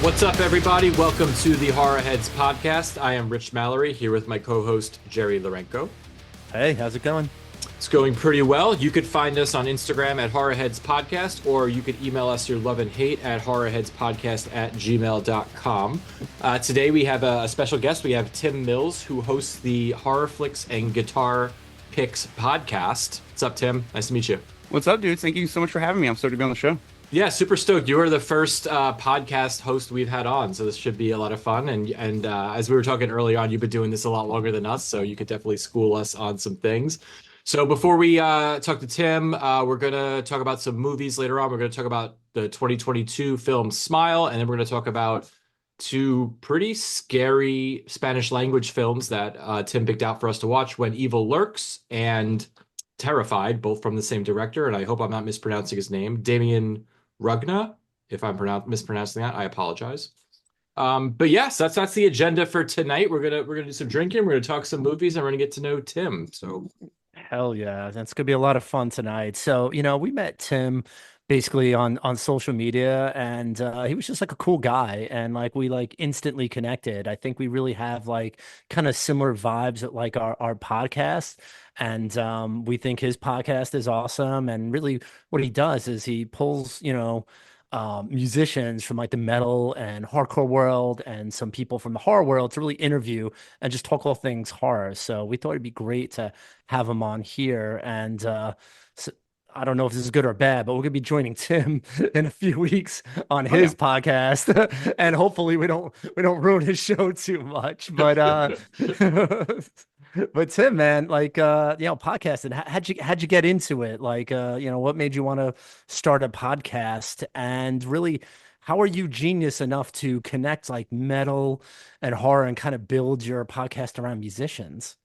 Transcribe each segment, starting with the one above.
What's up, everybody? Welcome to the Horror Heads podcast. I am Rich Mallery here with my co-host Jerry Lourenco. Hey, how's it going? It's going pretty well. You could find us on Instagram at horrorheadspodcast, or you could email us your love and hate at horrorheadspodcast@gmail.com. Today we have a special guest. We have Tim Mills, who hosts the Horror Flicks and Guitar Picks podcast. What's up, Tim? Nice to meet you. What's up, dudes? Thank you so much for having me. I'm stoked to be on the show. Yeah, super stoked. You are the first podcast host we've had on, so this should be a lot of fun. And as we were talking early on, you've been doing this a lot longer than us, so you could definitely school us on some things. So before we talk to Tim, we're going to talk about some movies later on. We're going to talk about the 2022 film Smile, and then we're going to talk about two pretty scary Spanish language films that Tim picked out for us to watch, When Evil Lurks and Terrified, both from the same director. And I hope I'm not mispronouncing his name, Damien Rugna. If I'm mispronouncing that, I apologize. But yes, that's the agenda for tonight. We're gonna do some drinking. We're gonna talk some movies, and we're gonna get to know Tim. So Hell yeah, that's gonna be a lot of fun tonight. So, we met Tim basically on social media, and he was just like a cool guy, and like we like instantly connected. I think we really have like kind of similar vibes at like our podcast, and we think his podcast is awesome. And really, what he does is he pulls, musicians from like the metal and hardcore world and some people from the horror world to really interview and just talk all things horror. So we thought it'd be great to have him on here. And so, I don't know if this is good or bad, but we're gonna be joining Tim in a few weeks on his podcast, and hopefully we don't ruin his show too much. But but Tim, man, like podcasting, how'd you get into it? Like what made you want to start a podcast? And really, how are you genius enough to connect like metal and horror and kind of build your podcast around musicians?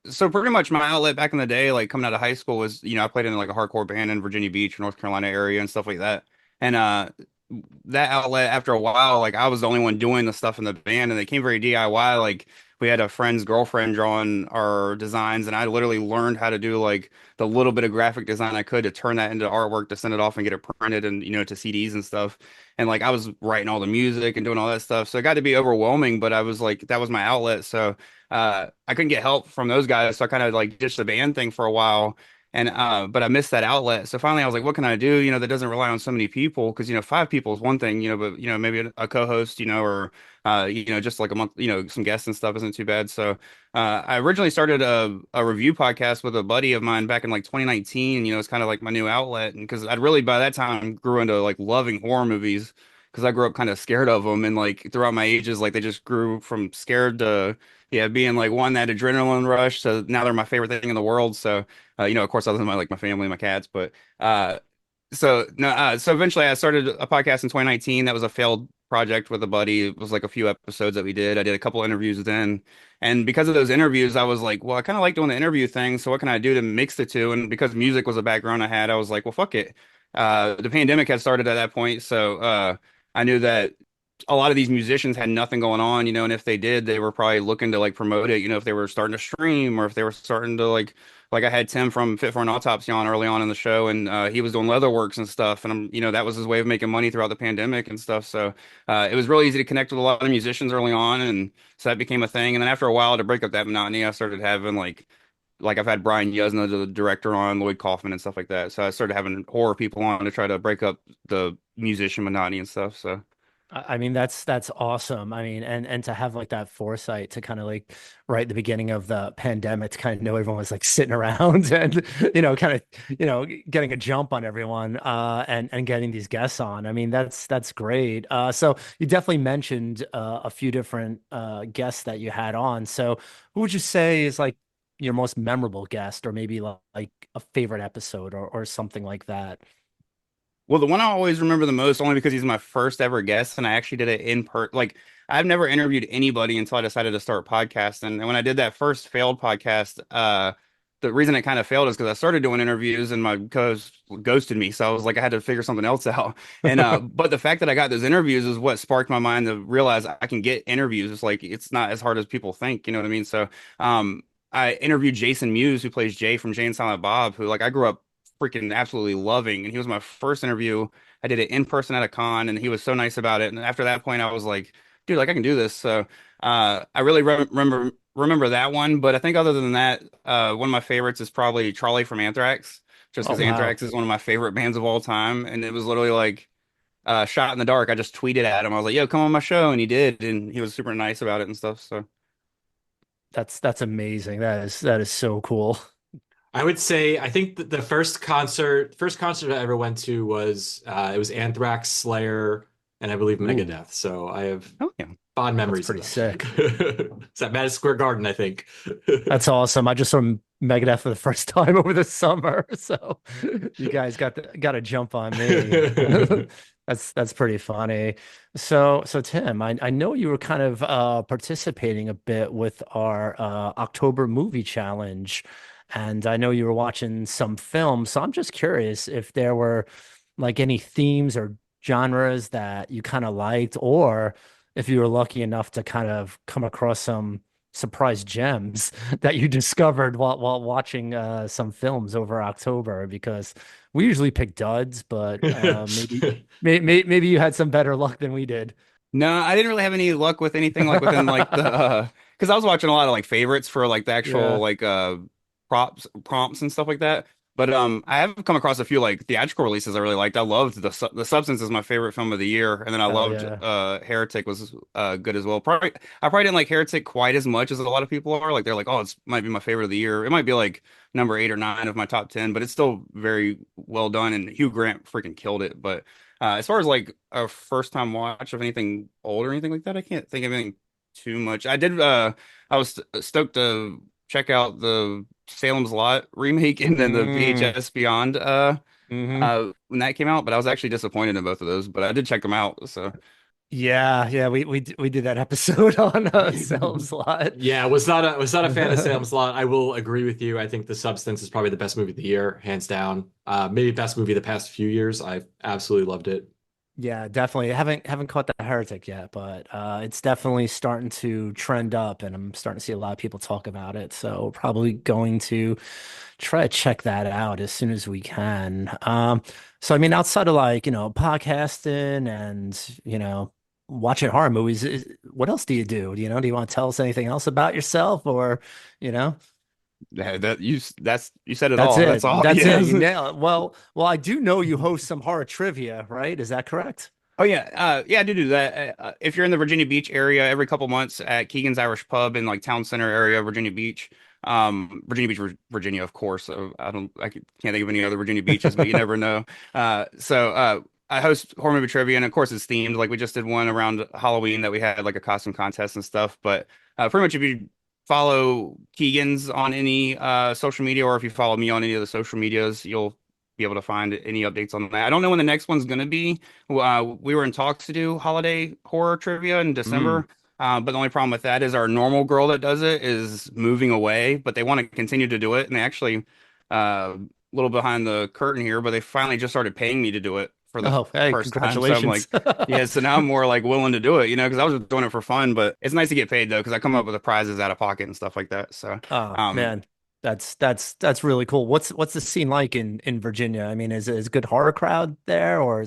So pretty much my outlet back in the day, like coming out of high school, was I played in like a hardcore band in Virginia Beach, North Carolina area, and stuff like that. And that outlet, after a while, like I was the only one doing the stuff in the band, and it became very DIY. Like we had a friend's girlfriend drawing our designs, and I literally learned how to do like the little bit of graphic design I could to turn that into artwork to send it off and get it printed and to CDs and stuff. And like I was writing all the music and doing all that stuff, so it got to be overwhelming. But I was like, that was my outlet, so I couldn't get help from those guys, so I kind of like ditched the band thing for a while. And but I missed that outlet. So finally I was like, what can I do, that doesn't rely on so many people? Because, five people is one thing, but maybe a co-host, or just like a month, some guests and stuff isn't too bad. So I originally started a review podcast with a buddy of mine back in like 2019. It's kind of like my new outlet. And because I'd really by that time grew into like loving horror movies, because I grew up kind of scared of them, and like throughout my ages, like they just grew from scared to being like one, that adrenaline rush. So now they're my favorite thing in the world. So of course, other than my family and my cats, but so no, so eventually I started a podcast in 2019. That was a failed project with a buddy. It was like a few episodes that we did. I did a couple interviews then, and because of those interviews, I was like, well, I kind of like doing the interview thing. So what can I do to mix the two? And because music was a background I had, I was like, well, fuck it. The pandemic had started at that point, so I knew that a lot of these musicians had nothing going on, and if they did, they were probably looking to like promote it, if they were starting to stream, or if they were starting to like I had Tim from Fit for an Autopsy on early on in the show, and he was doing leatherworks and stuff, and that was his way of making money throughout the pandemic and stuff. So it was really easy to connect with a lot of musicians early on, and so that became a thing. And then after a while, to break up that monotony, I started having like I've had Brian Yuzna, the director, on, Lloyd Kaufman and stuff like that. So I started having horror people on to try to break up the musician monotony and stuff. So. I mean, that's awesome. I mean, and to have like that foresight to kind of like right at the beginning of the pandemic to kind of know everyone was like sitting around and kind of getting a jump on everyone and getting these guests on. I mean, that's great. So you definitely mentioned a few different guests that you had on. So who would you say is like your most memorable guest, or maybe like a favorite episode, or something like that? Well, the one I always remember the most, only because he's my first ever guest, and I actually did it in Like, I've never interviewed anybody until I decided to start podcasting. And when I did that first failed podcast, the reason it kind of failed is because I started doing interviews and my co-host ghosted me. So I was like, I had to figure something else out. And but the fact that I got those interviews is what sparked my mind to realize I can get interviews. It's like it's not as hard as people think. You know what I mean? So I interviewed Jason Mewes, who plays Jay from Jay and Silent Bob, who like I grew up freaking absolutely loving. And he was my first interview. I did it in person at a con, and he was so nice about it. And after that point, I was like, dude, like I can do this. So I really remember that one. But I think other than that, one of my favorites is probably Charlie from Anthrax, just Oh because wow. Anthrax is one of my favorite bands of all time. And it was literally like shot in the dark. I just tweeted at him. I was like, yo, come on my show. And he did. And he was super nice about it and stuff. So That's amazing. That is so cool. I would say I think the first concert I ever went to was it was Anthrax, Slayer, and I believe Ooh, Megadeth. So I have oh yeah. fond that's memories of pretty them. sick. It's at Madison Square Garden, I think. That's awesome. I just saw Megadeth for the first time over the summer, so you guys got a jump on me. That's pretty funny. So Tim, I know you were kind of participating a bit with our October movie challenge, and I know you were watching some films. So I'm just curious if there were like any themes or genres that you kind of liked, or if you were lucky enough to kind of come across some surprise gems that you discovered while watching some films over October, because we usually pick duds, but maybe you had some better luck than we did. No, I didn't really have any luck with anything like within like the because I was watching a lot of like favorites for like the actual Yeah. like prompts and stuff like that. But I have come across a few like theatrical releases I really liked. I loved the Substance is my favorite film of the year, and then I Hell loved yeah. Heretic was good as well. I probably didn't like Heretic quite as much as a lot of people are. Like they're like, oh, it's might be my favorite of the year. It might be like number 8 or 9 of my top 10, but it's still very well done. And Hugh Grant freaking killed it. But as far as like a first time watch of anything old or anything like that, I can't think of anything too much. I was stoked to check out the Salem's Lot remake and then the Mm, VHS Beyond hmm. when that came out, but I was actually disappointed in both of those, but I did check them out. So Yeah, we did that episode on Selms Lot. Yeah, was not a fan of Salem's Lot. I will agree with you. I think The Substance is probably the best movie of the year, hands down. Maybe best movie of the past few years. I absolutely loved it. Yeah, definitely. Haven't caught the Heretic yet, but it's definitely starting to trend up, and I'm starting to see a lot of people talk about it. So probably going to try to check that out as soon as we can. So I mean, outside of like, podcasting and, watching horror movies, what else do you do? Do you want to tell us anything else about yourself, or, you know? you said it That's all. That's it. all. That's it. Yes. You nail it. Well, I do know you host some horror trivia, right? Is that correct? Oh yeah, yeah, I do that. If you're in the Virginia Beach area, every couple months at Keegan's Irish Pub in like Town Center area, Virginia Beach, Virginia Beach, Virginia, of course. Can't think of any other Virginia beaches, but you never know. I host horror movie trivia, and of course it's themed. Like we just did one around Halloween that we had like a costume contest and stuff. But pretty much if you follow Keegan's on any social media, or if you follow me on any of the social medias, you'll be able to find any updates on that. I don't know when the next one's gonna be. We were in talks to do holiday horror trivia in Mm. December, but the only problem with that is our normal girl that does it is moving away, but they want to continue to do it, and they actually, a little behind the curtain here, but they finally just started paying me to do it for the Oh, hey, first time. So I'm congratulations. like, yeah, so now I'm more like willing to do it, because I was just doing it for fun, but it's nice to get paid though, because I come up with the prizes out of pocket and stuff like that. So, Oh um, man, that's really cool. What's the scene like in Virginia? I mean, is a good horror crowd there, or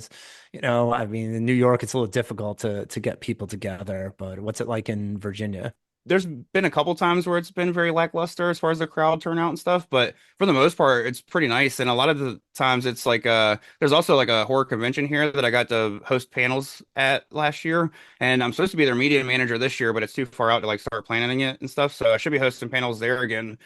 I mean, in New York it's a little difficult to get people together, but what's it like in Virginia? there's been a couple times where it's been very lackluster as far as the crowd turnout and stuff, but for the most part, it's pretty nice. And a lot of the times, it's like there's also like a horror convention here that I got to host panels at last year, and I'm supposed to be their media manager this year, but it's too far out to like start planning it and stuff. So I should be hosting panels there again.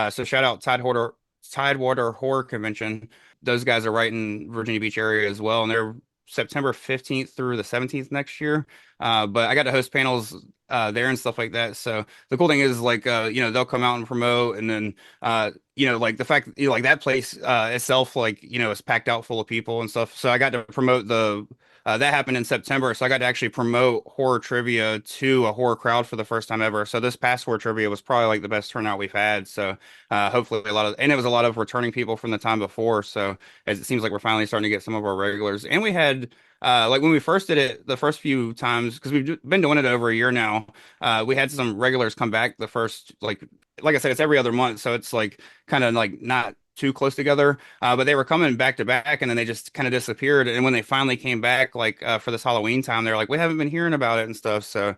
So shout out Tidewater Horror Convention. Those guys are right in Virginia Beach area as well, and they're September 15th through the 17th next year. But I got to host panels there and stuff like that. So the cool thing is like they'll come out and promote, and then like the fact like that place itself, like is packed out full of people and stuff. So I got to promote the that happened in September, so I got to actually promote horror trivia to a horror crowd for the first time ever. So this past horror trivia was probably like the best turnout we've had. So hopefully and it was a lot of returning people from the time before. So as it seems like we're finally starting to get some of our regulars, and we had like when we first did it the first few times, because we've been doing it over a year now, we had some regulars come back the first like I said, it's every other month, so it's like kind of like not too close together. But they were coming back to back, and then they just kind of disappeared. And when they finally came back, like for this Halloween time, they're like, we haven't been hearing about it and stuff. So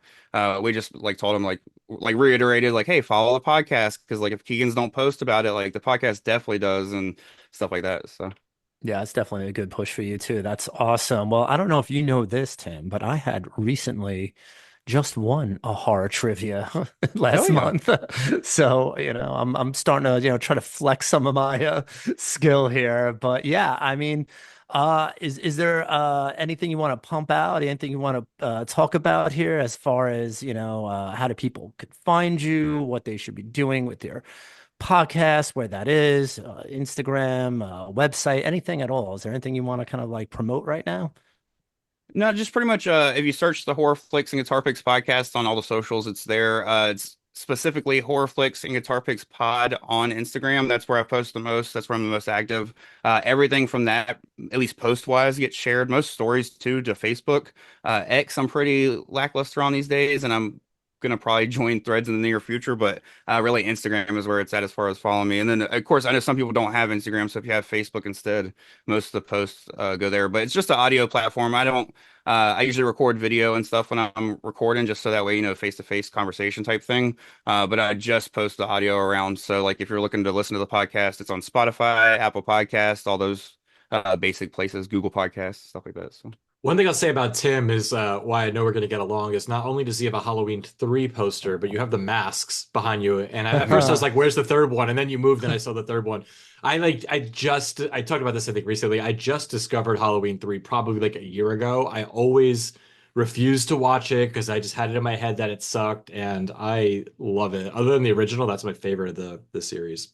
we just like told them like reiterated like, hey, follow the podcast because like if Keegan's don't post about it, like the podcast definitely does and stuff like that. So. Yeah, it's definitely a good push for you too. That's awesome. Well, I don't know if you know this, Tim, but I had recently just won a horror trivia Oh last yeah. month. So, I'm starting to, try to flex some of my skill here. But yeah, I mean, is there anything you want to pump out, anything you want to talk about here as far as, how do people could find you, what they should be doing with your podcast, where that is, Instagram, website, anything at all? Is there anything you want to kind of like promote right now? No, just pretty much if you search the Horror Flicks and Guitar Picks podcast on all the socials, it's there. It's specifically Horror Flicks and Guitar Picks Pod on Instagram. That's where I post the most. That's where I'm the most active. Everything from that, at least post wise, gets shared. Most stories too to Facebook. X, I'm pretty lackluster on these days, and I'm gonna probably join Threads in the near future, but really Instagram is where it's at as far as following me. And then of course I know some people don't have Instagram, so if you have Facebook instead, most of the posts go there. But it's just an audio platform. I don't. I usually record video and stuff when I'm recording, just so that way face-to-face conversation type thing. But I just post the audio around. So like if you're looking to listen to the podcast, it's on Spotify, Apple Podcasts, all those basic places, Google Podcasts, stuff like that. So. One thing I'll say about Tim is why I know we're going to get along is not only does he have a Halloween 3 poster, but you have the masks behind you. And at first I was like, where's the third one? And then you moved and I saw the third one. I talked about this, I think, recently. I just discovered Halloween 3 probably like a year ago. I always refused to watch it because I just had it in my head that it sucked. And I love it. Other than the original, that's my favorite of the series.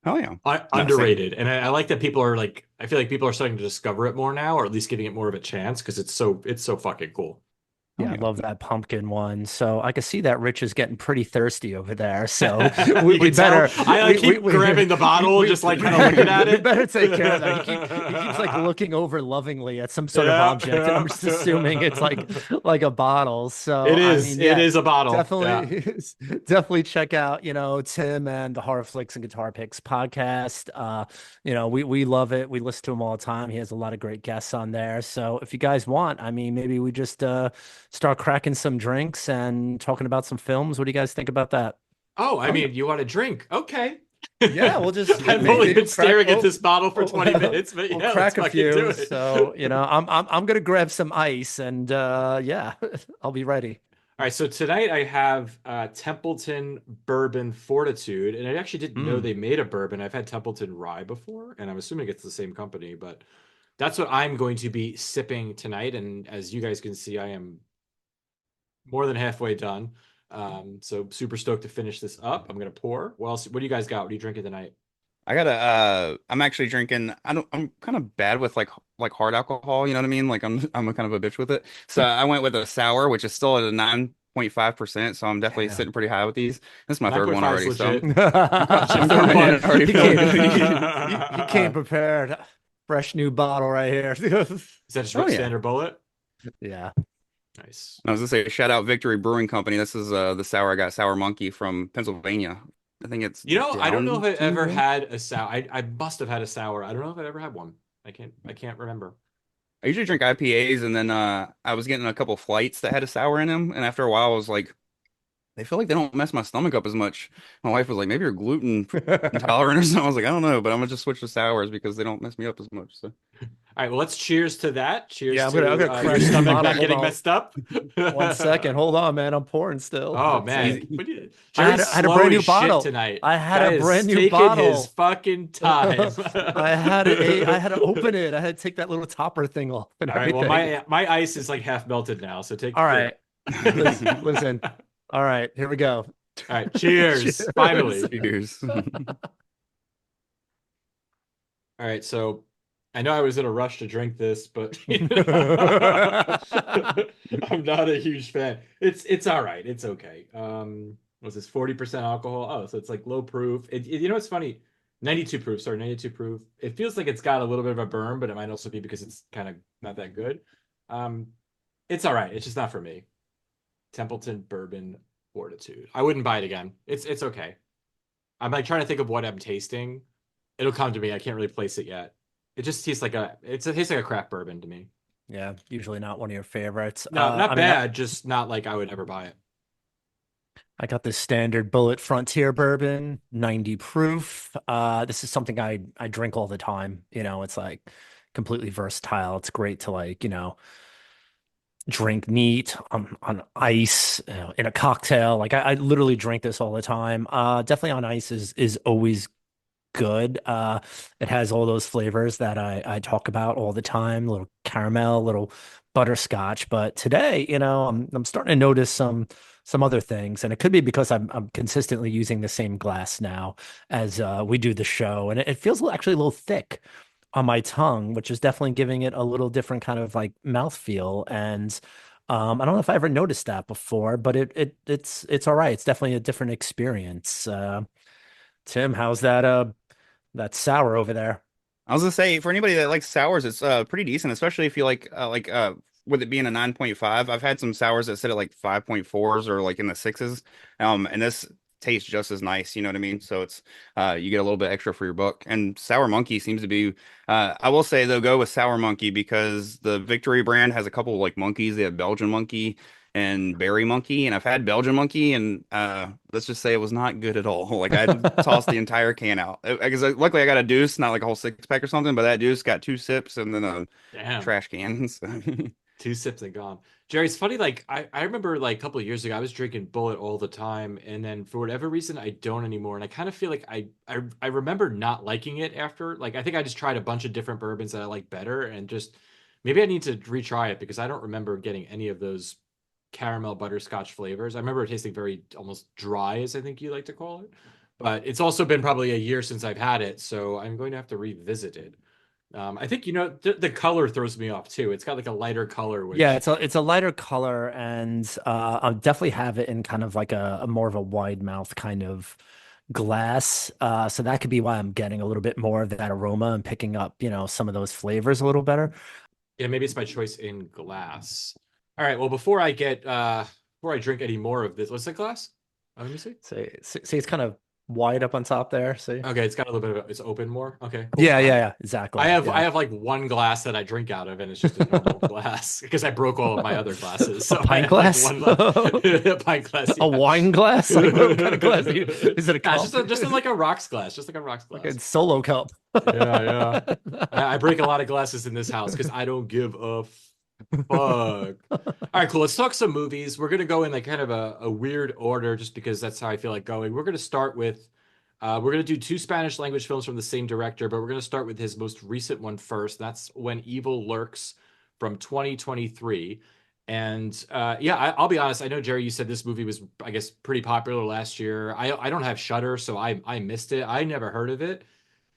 Oh yeah. Underrated. And I like that people are like, I feel like people are starting to discover it more now, or at least giving it more of a chance because it's so fucking cool. Yeah, I love that pumpkin one. So I can see that Rich is getting pretty thirsty over there. So we we better. I keep grabbing the bottle, just like kind of looking at We it. better take care of that. He keeps like looking over lovingly at some sort of object. I'm just assuming it's like a bottle. So it is. I mean, yeah, it is a bottle. Definitely, definitely check out Tim and the Horror Flicks and Guitar Picks podcast. We love it. We listen to him all the time. He has a lot of great guests on there. So if you guys want, I mean, maybe we just start cracking some drinks and talking about some films. What do you guys think about that? Oh, I mean, you want a drink? Okay. Yeah, we'll just. I've only been staring at this bottle for 20 minutes, but we'll yeah, crack let's a few. do it. So I'm gonna grab some ice and yeah, I'll be ready. All right, so tonight I have Templeton Bourbon Fortitude, and I actually didn't know they made a bourbon. I've had Templeton Rye before, and I'm assuming it's the same company, but that's what I'm going to be sipping tonight. And as you guys can see, I am more than halfway done. So super stoked to finish this up. I'm gonna pour. What else? What do you guys got? What are you drinking tonight? I'm actually drinking. I'm kind of bad with like hard alcohol, you know what I mean? Like I'm a kind of a bitch with it. So I went with a sour, which is still at a 9.5%. So I'm definitely sitting pretty high with these. This is my third one 9.5 is already. legit. He came prepared. Fresh new bottle right here. Is that just standard bullet? Yeah. Nice. I was gonna say shout out Victory Brewing Company. This is the sour I got, Sour Monkey from Pennsylvania. I think it's I don't know if I ever down had a sour. I must have had a sour. I don't know if I ever had one. I can't remember. I usually drink IPAs, and then I was getting a couple flights that had a sour in them, and after a while I was like, they feel like they don't mess my stomach up as much. My wife was like, maybe you're gluten intolerant or something. I was like, I don't know, but I'm gonna just switch to sours because they don't mess me up as much. So. All right, well, let's cheers to that. Cheers Yeah, I'm to gonna your crash the stomach bottle. not Hold getting on. messed up. 1 second. Hold on, man. I'm pouring still. Oh man, I had a brand new bottle tonight. I had Guy a is brand new taking bottle. his fucking time. I had to open it. I had to take that little topper thing off. And All right, well, everything. my ice is like half melted now, so take. All right. Listen. All right, here we go. All right, cheers. Cheers. Finally. Cheers. All right, so I know I was in a rush to drink this, but I'm not a huge fan. It's all right. It's okay. Was this 40% alcohol? Oh, so it's like low proof. It's funny. 92 proof. Sorry, 92 proof. It feels like it's got a little bit of a burn, but it might also be because it's kind of not that good. It's all right. It's just not for me. Templeton Bourbon Fortitude. I wouldn't buy it again. It's okay. I'm like trying to think of what I'm tasting. It'll come to me. I can't really place it yet. It just tastes like it tastes like a craft bourbon to me. Yeah, usually not one of your favorites. No, not I mean, bad, just not like I would ever buy it. I got this standard Bullet Frontier bourbon, 90 proof. This is something I drink all the time. It's like completely versatile. It's great to like, drink neat on ice, in a cocktail. Like I literally drink this all the time. Definitely on ice is always good. It has all those flavors that I talk about all the time, little caramel, little butterscotch. But today, I'm starting to notice some other things, and it could be because I'm consistently using the same glass now as we do the show, and it feels actually a little thick on my tongue, which is definitely giving it a little different kind of like mouthfeel. And I don't know if I ever noticed that before, but it's all right. It's definitely a different experience. Tim, how's that sour over there? I was gonna say for anybody that likes sours, it's pretty decent, especially if you like with it being a 9.5. I've had some sours that sit at like 5.4s or like in the sixes. And this tastes just as nice, you know what I mean? So it's you get a little bit extra for your buck. And Sour Monkey seems to be I will say though, go with Sour Monkey because the Victory brand has a couple of like monkeys. They have Belgian Monkey and Berry Monkey, and I've had Belgian Monkey, and let's just say it was not good at all. Like I tossed the entire can out. Because luckily I got a deuce, not like a whole six pack or something, but that deuce got two sips and then a Damn. trash can. So. Two sips and gone. Jerry, it's funny, like I remember like a couple of years ago, I was drinking Bullet all the time, and then for whatever reason I don't anymore. And I kind of feel like I remember not liking it after. Like I think I just tried a bunch of different bourbons that I like better, and just maybe I need to retry it because I don't remember getting any of those caramel butterscotch flavors. I remember it tasting very almost dry, as I think you like to call it. But it's also been probably a year since I've had it, so I'm going to have to revisit it. I think the color throws me off too. It's got like a lighter color, Yeah, which it's a lighter color, and I'll definitely have it in kind of like a more of a wide mouth kind of glass. So that could be why I'm getting a little bit more of that aroma and picking up, some of those flavors a little better. yeah, maybe it's my choice in glass. All right, well before I drink any more of this, what's that glass? Let me see. See, it's kind of wide up on top there. See? Okay, it's got a little bit of it's open more. Okay, cool. Yeah, exactly. I Yeah. have like one glass that I drink out of, and it's just a normal glass because I broke all of my other glasses. A So I pint have like glass? one left. A pint glass, A yeah. wine glass? Like what kind of glass is it a Yeah, cup? just in like a rocks glass, just like a rocks Like glass. a solo cup. Yeah, yeah. I break a lot of glasses in this house because I don't give a fuck. All right, cool. Let's talk some movies. We're gonna go in like kind of a weird order just because that's how I feel like going. We're gonna start with we're gonna do two Spanish language films from the same director, but we're gonna start with his most recent one first. That's When Evil Lurks from 2023. And yeah, I'll be honest. I know Jerry, you said this movie was, I guess, pretty popular last year. I don't have Shudder, so I missed it. I never heard of it.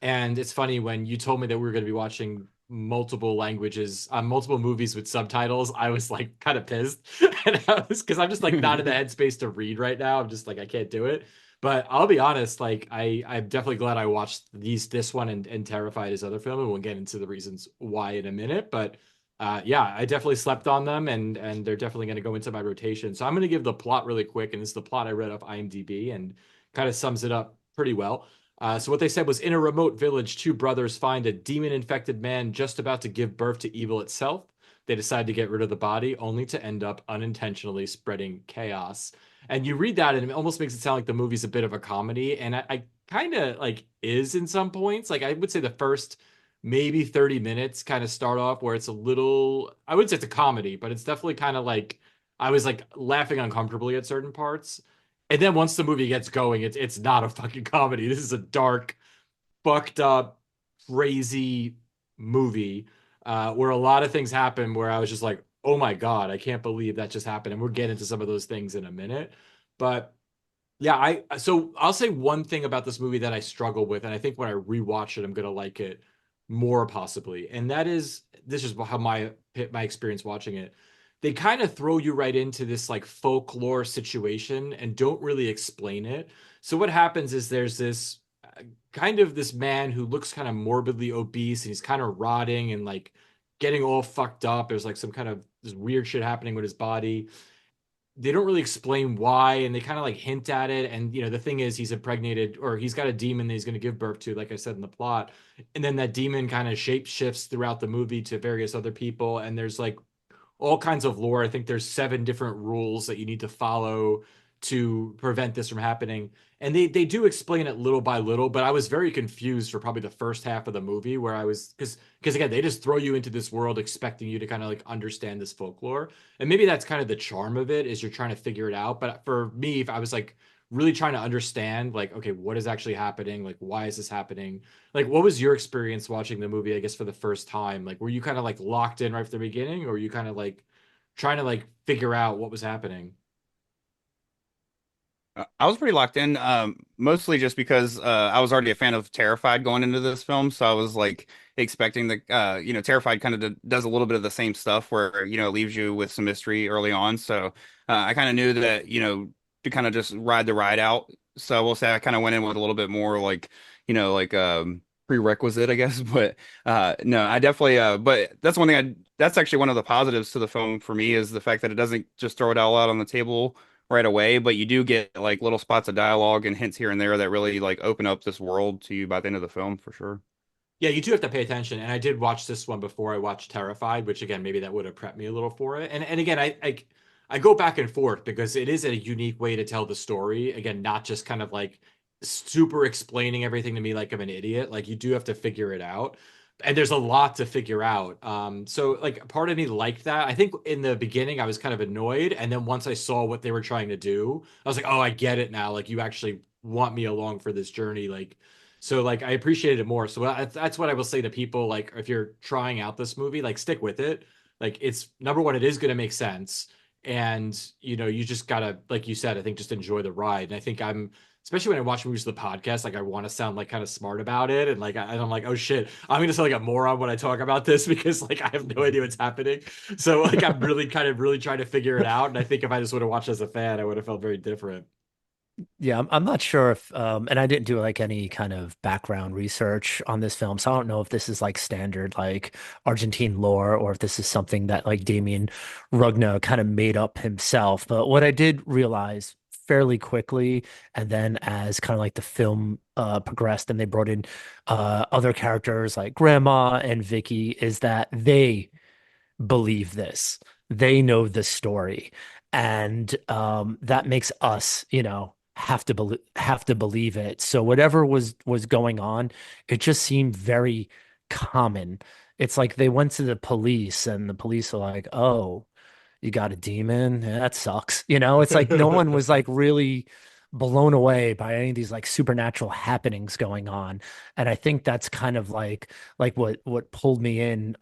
And it's funny when you told me that we were going to be watching multiple languages, multiple movies with subtitles, I was like kind of pissed. And I was because I'm just like not in the headspace to read right now. I'm just like I can't do it. But I'll be honest, like I'm definitely glad I watched this one and Terrified his other film, and we'll get into the reasons why in a minute. But yeah, I definitely slept on them, and they're definitely going to go into my rotation. So I'm going to give the plot really quick, and this is the plot I read off IMDb, and kind of sums it up pretty well. So what they said was, in a remote village, two brothers find a demon-infected man just about to give birth to evil itself. They decide to get rid of the body, only to end up unintentionally spreading chaos. And you read that, and it almost makes it sound like the movie's a bit of a comedy, and I kind of like is in some points. Like I would say the first maybe 30 minutes kind of start off where it's a little, I wouldn't say it's a comedy, but it's definitely kind of like I was like laughing uncomfortably at certain parts. And then once the movie gets going, it's not a fucking comedy. This is a dark, fucked up, crazy movie where a lot of things happen where I was just like, oh my God, I can't believe that just happened. And we'll get into some of those things in a minute. But yeah, so I'll say one thing about this movie that I struggle with, and I think when I rewatch it, I'm gonna like it more possibly. And that is this is how my experience watching it. They kind of throw you right into this like folklore situation and don't really explain it. So what happens is there's this kind of this man who looks kind of morbidly obese and he's kind of rotting and like getting all fucked up. There's like some kind of this weird shit happening with his body. they don't really explain why, and they kind of like hint at it. And the thing is, he's impregnated, or he's got a demon that he's going to give birth to, like I said in the plot. And then that demon kind of shape shifts throughout the movie to various other people, and there's like all kinds of lore. I think there's 7 different rules that you need to follow to prevent this from happening. And they do explain it little by little, but I was very confused for probably the first half of the movie, where I was, because again, they just throw you into this world expecting you to kind of like understand this folklore. And maybe that's kind of the charm of it, is you're trying to figure it out. But for me, if I was like really trying to understand, like, okay, what is actually happening? Like, why is this happening? Like, what was your experience watching the movie, I guess, for the first time? Like, were you kind of like locked in right from the beginning, or were you kind of like trying to like figure out what was happening? I was pretty locked in, mostly just because I was already a fan of Terrified going into this film, so I was like expecting Terrified kind of does a little bit of the same stuff where it leaves you with some mystery early on. So I kind of knew that to kind of just ride the ride out. So I will say I kind of went in with a little bit more like like prerequisite, I guess. But no, I definitely. But that's one thing. That's actually one of the positives to the film for me, is the fact that it doesn't just throw it all out on the table right away, but you do get like little spots of dialogue and hints here and there that really like open up this world to you by the end of the film for sure. Yeah, you do have to pay attention. And I did watch this one before I watched Terrified, which again, maybe that would have prepped me a little for it. And again, I go back and forth because it is a unique way to tell the story. Again, not just kind of like super explaining everything to me like I'm an idiot. Like you do have to figure it out. And there's a lot to figure out. So like part of me liked that. I think in the beginning I was kind of annoyed. And then once I saw what they were trying to do, I was like, oh, I get it now. Like you actually want me along for this journey. Like so like I appreciated it more. So that's what I will say to people. Like if you're trying out this movie, like stick with it. Like it's number one, it is going to make sense. And you just gotta, like you said, I think just enjoy the ride. And I think I'm, especially when I watch movies of the podcast, like I want to sound like kind of smart about it. And like I'm like, oh shit, I'm gonna sound like a moron when I talk about this because like I have no idea what's happening. So like I'm really kind of really trying to figure it out. And I think if I just would have watched as a fan, I would have felt very different. Yeah, I'm not sure if and I didn't do like any kind of background research on this film, so I don't know if this is like standard like Argentine lore or if this is something that like Damien Rugna kind of made up himself. But what I did realize fairly quickly, and then as kind of like the film progressed and they brought in other characters like Grandma and Vicky, is that they believe this. They know the story. And that makes us, have to believe it. So whatever was going on, it just seemed very common. It's like they went to the police and the police are like, "Oh, you got a demon? Yeah, that sucks." It's like no one was like really blown away by any of these like supernatural happenings going on. And I think that's kind of like what pulled me in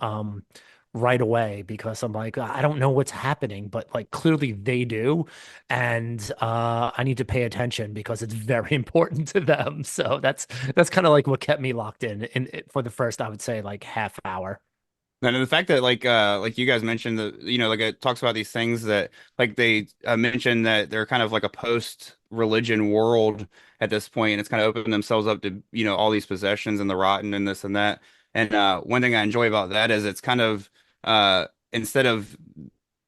right away, because I'm like, I don't know what's happening, but like clearly they do. And I need to pay attention because it's very important to them. So that's kind of like what kept me locked in for the first, I would say, like half hour. And the fact that like you guys mentioned that like it talks about these things that like they mentioned that they're kind of like a post religion world at this point, and it's kind of opened themselves up to all these possessions and the rotten and this and that. And one thing I enjoy about that is it's kind of instead of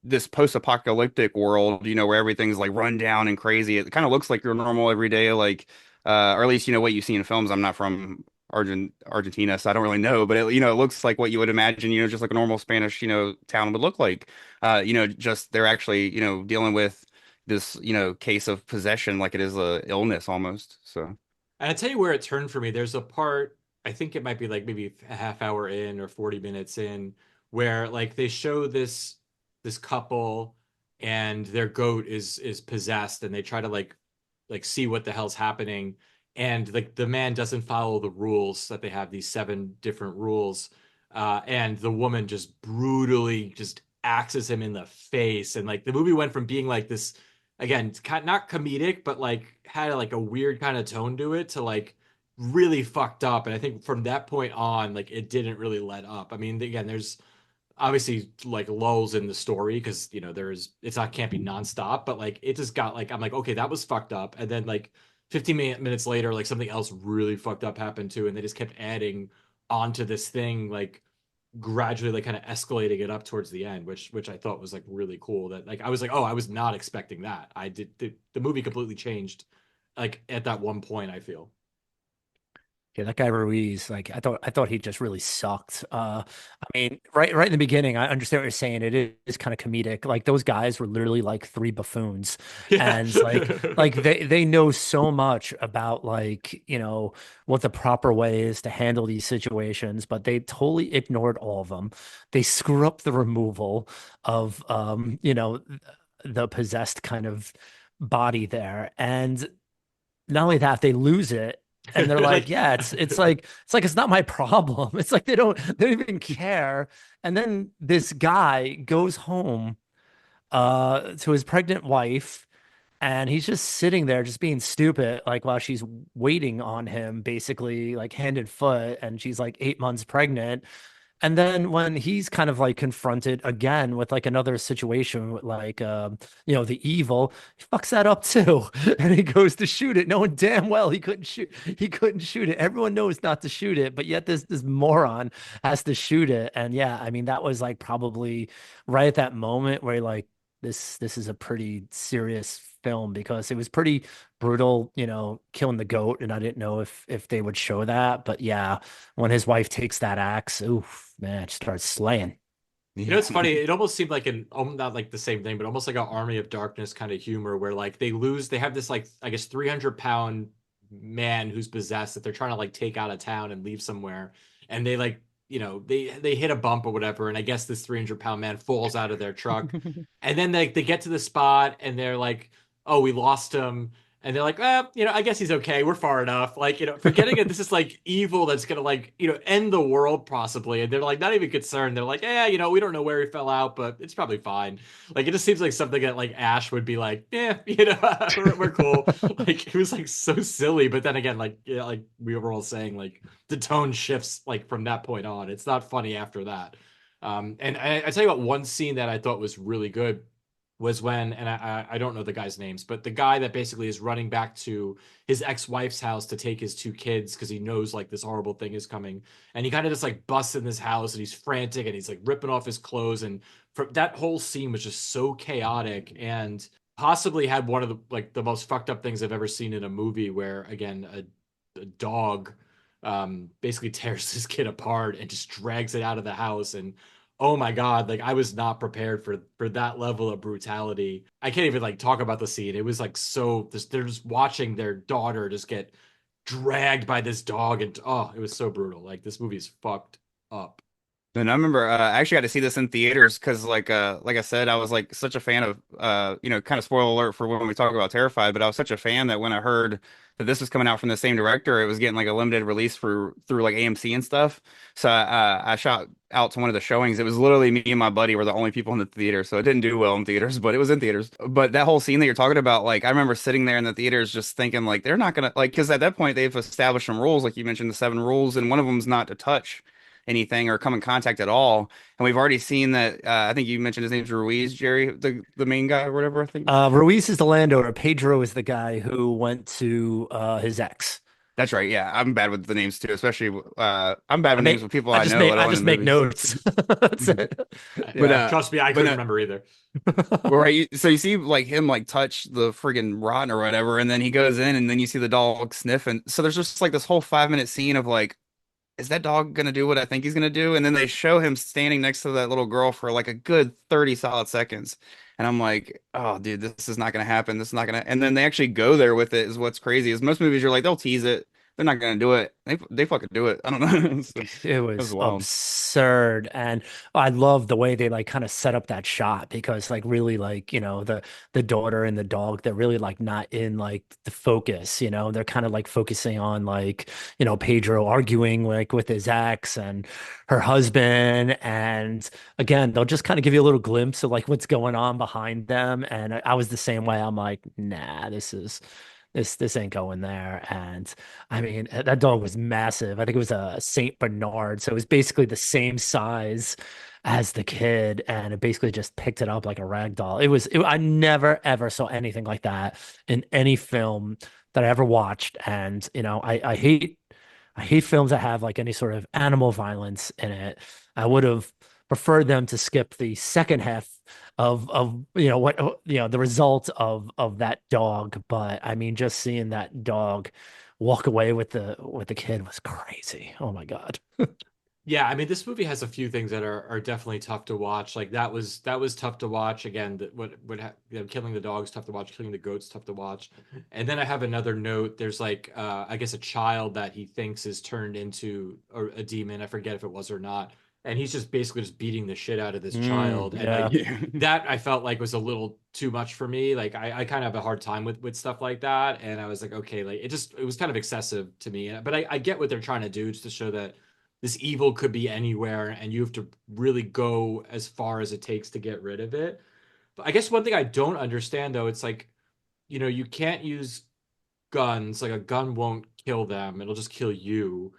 this post-apocalyptic world, where everything's like run down and crazy, it kind of looks like your normal everyday like or at least what you see in films. I'm not from Argentina, so I don't really know, but it looks like what you would imagine, just like a normal Spanish, town would look like. Just they're actually, dealing with this, case of possession like it is a illness almost. So And I tell you where it turned for me. There's a part, I think it might be like maybe a half hour in or 40 minutes in, where like they show this couple and their goat is possessed, and they try to like see what the hell's happening. And like the man doesn't follow the rules that they have, these 7 different rules. And the woman just brutally just axes him in the face. And like the movie went from being like this, again, not comedic, but like had like a weird kind of tone to it, to like really fucked up. And I think from that point on, like it didn't really let up. I mean, again, there's obviously like lulls in the story because there's it's not can't be nonstop, but like it just got like I'm like, okay, that was fucked up. And then like 15 minutes later, like something else really fucked up happened too, and they just kept adding onto this thing. Like gradually like kind of escalating it up towards the end, which I thought was like really cool. That like I was like, oh, I was not expecting that. I did the movie completely changed like at that one point, I feel. Yeah, that guy Ruiz, like I thought he just really sucked. I mean, right in the beginning, I understand what you're saying. It is kind of comedic. Like those guys were literally like three buffoons, Yeah. and like they know so much about like what the proper way is to handle these situations, but they totally ignored all of them. They screw up the removal of the possessed kind of body there, and not only that, they lose it. And they're like, Like yeah, it's like it's not my problem. It's like they don't even care. And then this guy goes home to his pregnant wife, and he's just sitting there just being stupid, like while she's waiting on him, basically like hand and foot, and she's like 8 months pregnant. And then when he's kind of like confronted again with like another situation with like the evil, he fucks that up too. And he goes to shoot it, knowing damn well he couldn't shoot it. Everyone knows not to shoot it, but yet this moron has to shoot it. And yeah, I mean that was like probably right at that moment where like this is a pretty serious film because it was pretty brutal, killing the goat, and I didn't know if they would show that, but yeah, when his wife takes that axe, oof, man, it starts slaying. You know, it's funny. It almost seemed like not like the same thing, but almost like an Army of Darkness kind of humor where like they have this like, I guess, 300-pound man who's possessed that they're trying to like take out of town and leave somewhere. And they like, they hit a bump or whatever. And I guess this 300-pound man falls out of their truck. And then they get to the spot and they're like, oh, we lost him. And they're like, I guess he's okay. We're far enough. Like, forgetting that this is like evil that's gonna like, end the world possibly. And they're like not even concerned. They're like, yeah, we don't know where he fell out, but it's probably fine. Like, it just seems like something that like Ash would be like, yeah, we're cool. Like, it was like so silly. But then again, like, like we were all saying, like the tone shifts like from that point on. It's not funny after that. And I tell you what, one scene that I thought was really good was when, and I don't know the guys' names, but the guy that basically is running back to his ex-wife's house to take his two kids because he knows like this horrible thing is coming, and he kind of just like busts in this house and he's frantic and he's like ripping off his clothes, and that whole scene was just so chaotic and possibly had one of the like the most fucked up things I've ever seen in a movie, where again a dog basically tears this kid apart and just drags it out of the house. And oh my God, like I was not prepared for that level of brutality. I can't even like talk about the scene. It was like they're just watching their daughter just get dragged by this dog, and oh, it was so brutal. Like this movie is fucked up. And I remember I actually got to see this in theaters because like I said, I was like such a fan of kind of spoiler alert for when we talk about Terrified, but I was such a fan that when I heard that this was coming out from the same director, it was getting like a limited release through like AMC and stuff. So I shot out to one of the showings. It was literally me and my buddy were the only people in the theater, so it didn't do well in theaters, but it was in theaters. But that whole scene that you're talking about, like I remember sitting there in the theaters just thinking like they're not gonna like, because at that point they've established some rules, like you mentioned the seven rules, and one of them is not to touch anything or come in contact at all. And we've already seen that. I think you mentioned his name's Ruiz, Jerry, the main guy or whatever. I think Ruiz is the landowner. Pedro is the guy who went to his ex. that's right. Yeah, I'm bad with the names too, especially I'm bad I with names make with people I I just know, make let I alone just in make movies. notes. That's it. But Yeah, trust me, I couldn't but remember either. right, so you see like him like touch the friggin' rotten or whatever, and then he goes in, and then you see the dog sniffing. So there's just like this whole 5 minute scene of like, is that dog gonna do what I think he's gonna do? And then they show him standing next to that little girl for like a good 30 solid seconds. And I'm like, oh dude, this is not gonna happen. This is not gonna, and then they actually go there with it is what's crazy. Is most movies you're like, they'll tease it. They're not gonna do it. They fucking do it. I don't know. It It was was wild. absurd. And I love the way they like kind of set up that shot because like really like, the daughter and the dog, they're really like not in like the focus, they're kind of like focusing on like, Pedro arguing like with his ex and her husband. And again, they'll just kind of give you a little glimpse of like what's going on behind them. And I was the same way. I'm like, nah, this ain't going there. And I mean, that dog was massive. I think it was a Saint Bernard. So it was basically the same size as the kid. And it basically just picked it up like a rag doll. I never, ever saw anything like that in any film that I ever watched. And, I I hate films that have like any sort of animal violence in it. I would have preferred them to skip the second half of what the result of that dog. But I mean, just seeing that dog walk away with the kid was crazy. Oh my God. Yeah, I mean, this movie has a few things that are definitely tough to watch. Like that was tough to watch. Again, that killing the dog's tough to watch, killing the goat's tough to watch. And then I have another note. There's like I guess a child that he thinks is turned into a demon. I forget if it was or not. And he's just basically just beating the shit out of this child. And Yeah. like Yeah. that I felt like was a little too much for me. Like I kind of have a hard time with stuff like that. And I was like, okay, like it was kind of excessive to me. But I get what they're trying to do just to show that this evil could be anywhere and you have to really go as far as it takes to get rid of it. But I guess one thing I don't understand though, it's like, you can't use guns. Like a gun won't kill them. It'll just kill you.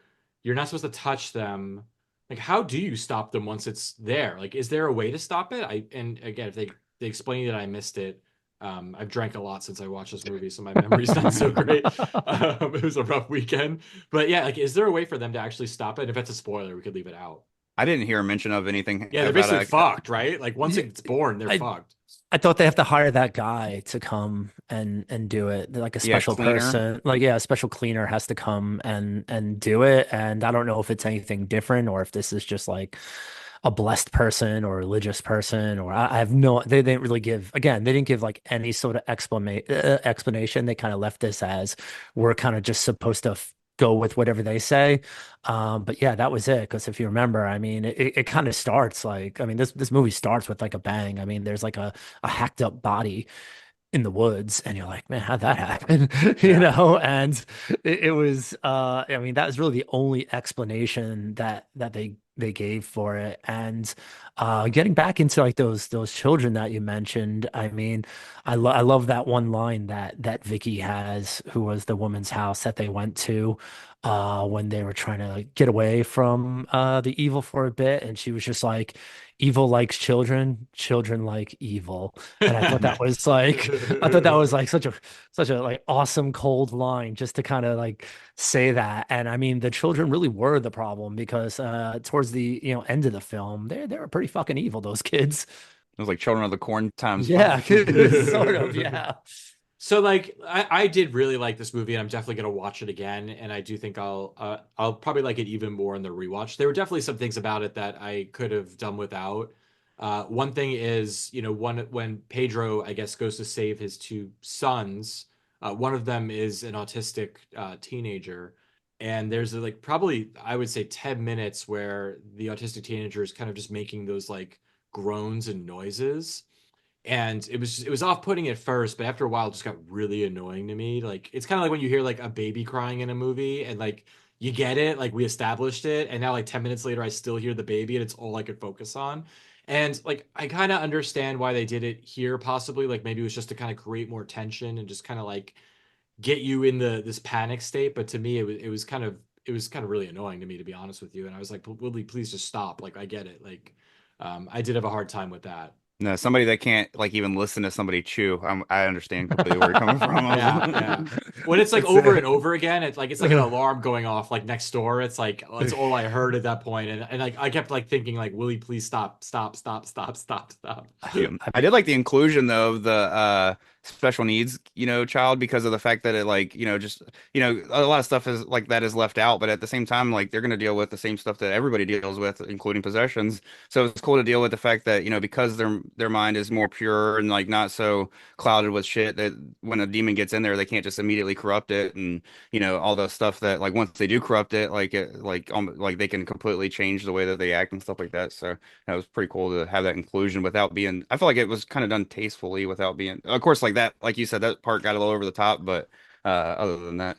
You're not supposed to touch them. Like how do you stop them once it's there? Like is there a way to stop it? And again, if they explain that I missed it. I've drank a lot since I watched this movie, so my memory's not so great. It was a rough weekend. But yeah, like is there a way for them to actually stop it? If it's a spoiler, we could leave it out. I didn't hear a mention of anything Yeah, they're about basically fucked, right? Like once Yeah, it's born, they're I fucked. I thought they have to hire that guy to come and do it. Like a yeah, special cleaner. person. Like yeah, a special cleaner has to come and do it. And I don't know if it's anything different or if this is just like a blessed person or a religious person or I have no they didn't really give again, they didn't give like any sort of explanation. They kind of left this as we're kind of just supposed to go with whatever they say. But yeah, that was it. Because if you remember, I mean, it kind of starts like, I mean, this movie starts with like a bang. I mean, there's like a hacked up body in the woods, and you're like, man, how'd that happen? Yeah. And it was, I mean, that was really the only explanation that they gave for it. And getting back into like those children that you mentioned, I mean, I love that one line that Vicky has, who was the woman's house that they went to when they were trying to like, get away from the evil for a bit, and she was just like, "Evil likes children, children like evil." And I thought that was like such a like awesome cold line just to kind of like say that. And I mean, the children really were the problem because towards the end of the film, they were pretty fucking evil, those kids. It was like Children of the Corn times Yeah, five. sort of, yeah. So like I did really like this movie and I'm definitely gonna watch it again and I do think I'll probably like it even more in the rewatch. There were definitely some things about it that I could have done without. One thing is, when Pedro, I guess, goes to save his two sons, one of them is an autistic teenager, and there's like probably I would say 10 minutes where the autistic teenager is kind of just making those like groans and noises and it was off-putting at first, but after a while it just got really annoying to me. Like it's kind of like when you hear like a baby crying in a movie and like you get it, like we established it, and now like 10 minutes later I still hear the baby and it's all I could focus on. And like I kind of understand why they did it here, possibly like maybe it was just to kind of create more tension and just kind of like get you in this panic state. But to me it was kind of really annoying to me, to be honest with you. And I was like, Woodley, please just stop. Like I get it. Like I did have a hard time with that. No, somebody that can't like even listen to somebody chew. I understand completely where you're coming from. Yeah, yeah. When it's like It's over and over again, it's like an uh, alarm going off like next door. It's like that's all I heard at that point, and like I kept like thinking like, will he please stop, stop, stop, stop, stop, stop. Yeah. I did like the inclusion though of the special needs, child because of the fact that it like, just, a lot of stuff is like that is left out, but at the same time, like they're going to deal with the same stuff that everybody deals with, including possessions. So it's cool to deal with the fact that, because their mind is more pure and like not so clouded with shit that when a demon gets in there, they can't just immediately corrupt it and, all the stuff that like once they do corrupt it, like they can completely change the way that they act and stuff like that. So it was pretty cool to have that inclusion without being, I feel like it was kind of done tastefully without being, of course, like that, like you said, that part got a little over the top, but other than that,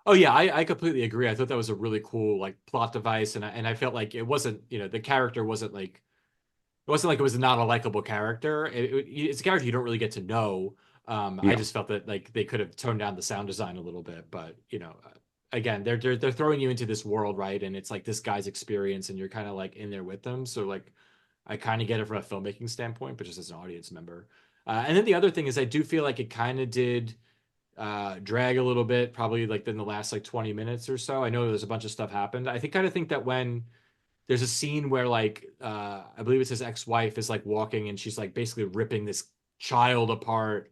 Oh yeah, I completely agree. I thought that was a really cool like plot device, and I felt like it wasn't, the character wasn't like it wasn't like it was not a likable character. It's a character you don't really get to know. I yeah. just felt that like they could have toned down the sound design a little bit, but again, they're throwing you into this world, right? And it's like this guy's experience, and you're kind of like in there with them. So like, I kind of get it from a filmmaking standpoint, but just as an audience member. And then the other thing is, I do feel like it kind of did drag a little bit, probably like in the last like 20 minutes or so. I know there's a bunch of stuff happened. I think kind of think that when there's a scene where like I believe it's his ex-wife is like walking and she's like basically ripping this child apart.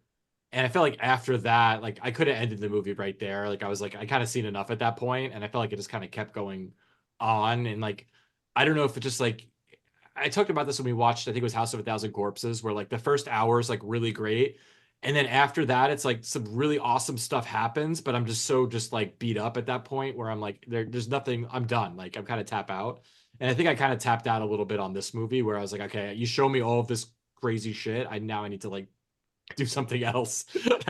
And I felt like after that, like I could have ended the movie right there. Like I was like, I kind of seen enough at that point, and I felt like it just kind of kept going on. And like, I don't know if it just like I talked about this when we watched, I think it was House of a Thousand Corpses, where like the first hour is like really great. And then after that, it's like some really awesome stuff happens, but I'm just so just like beat up at that point where I'm like, there's nothing, I'm done. Like I'm kind of tap out. And I think I kind of tapped out a little bit on this movie where I was like, okay, you show me all of this crazy shit. I need to like do something else.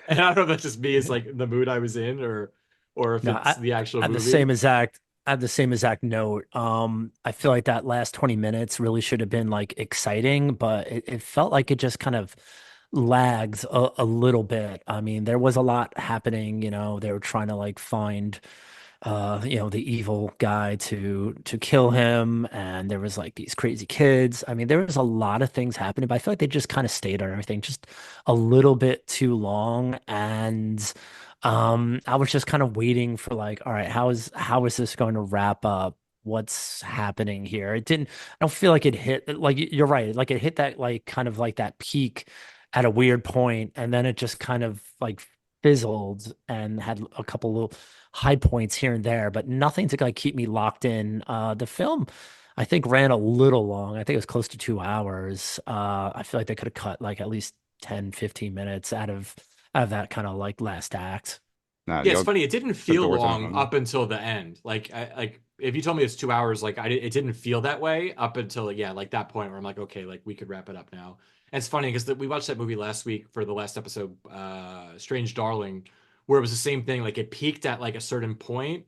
And I don't know if that's just me, it's like the mood I was in or if No, it's the actual I have the movie. same exact I have the same exact note. I feel like that last 20 minutes really should have been like exciting, but it felt like it just kind of lags a little bit. I mean, there was a lot happening, they were trying to like find the evil guy to kill him, and there was like these crazy kids. I mean, there was a lot of things happening, but I feel like they just kind of stayed on everything just a little bit too long. And I was just kind of waiting for like, all right, how is this going to wrap up? What's happening here? I don't feel like it hit, like you're right, like it hit that like kind of like that peak at a weird point, and then it just kind of like fizzled and had a couple little high points here and there, but nothing to like keep me locked in. The film, I think, ran a little long. I think it was close to 2 hours. I feel like they could have cut like at least 10, 15 minutes out of that kind of like last act. Nah, Yeah, it's y'all funny. It didn't took the feel words out of long my mouth. up until the end. Like if you told me it's 2 hours, like it didn't feel that way up until yeah, like that point where I'm like, okay, like we could wrap it up now. And it's funny because we watched that movie last week for the last episode, Strange Darling, where it was the same thing. Like it peaked at like a certain point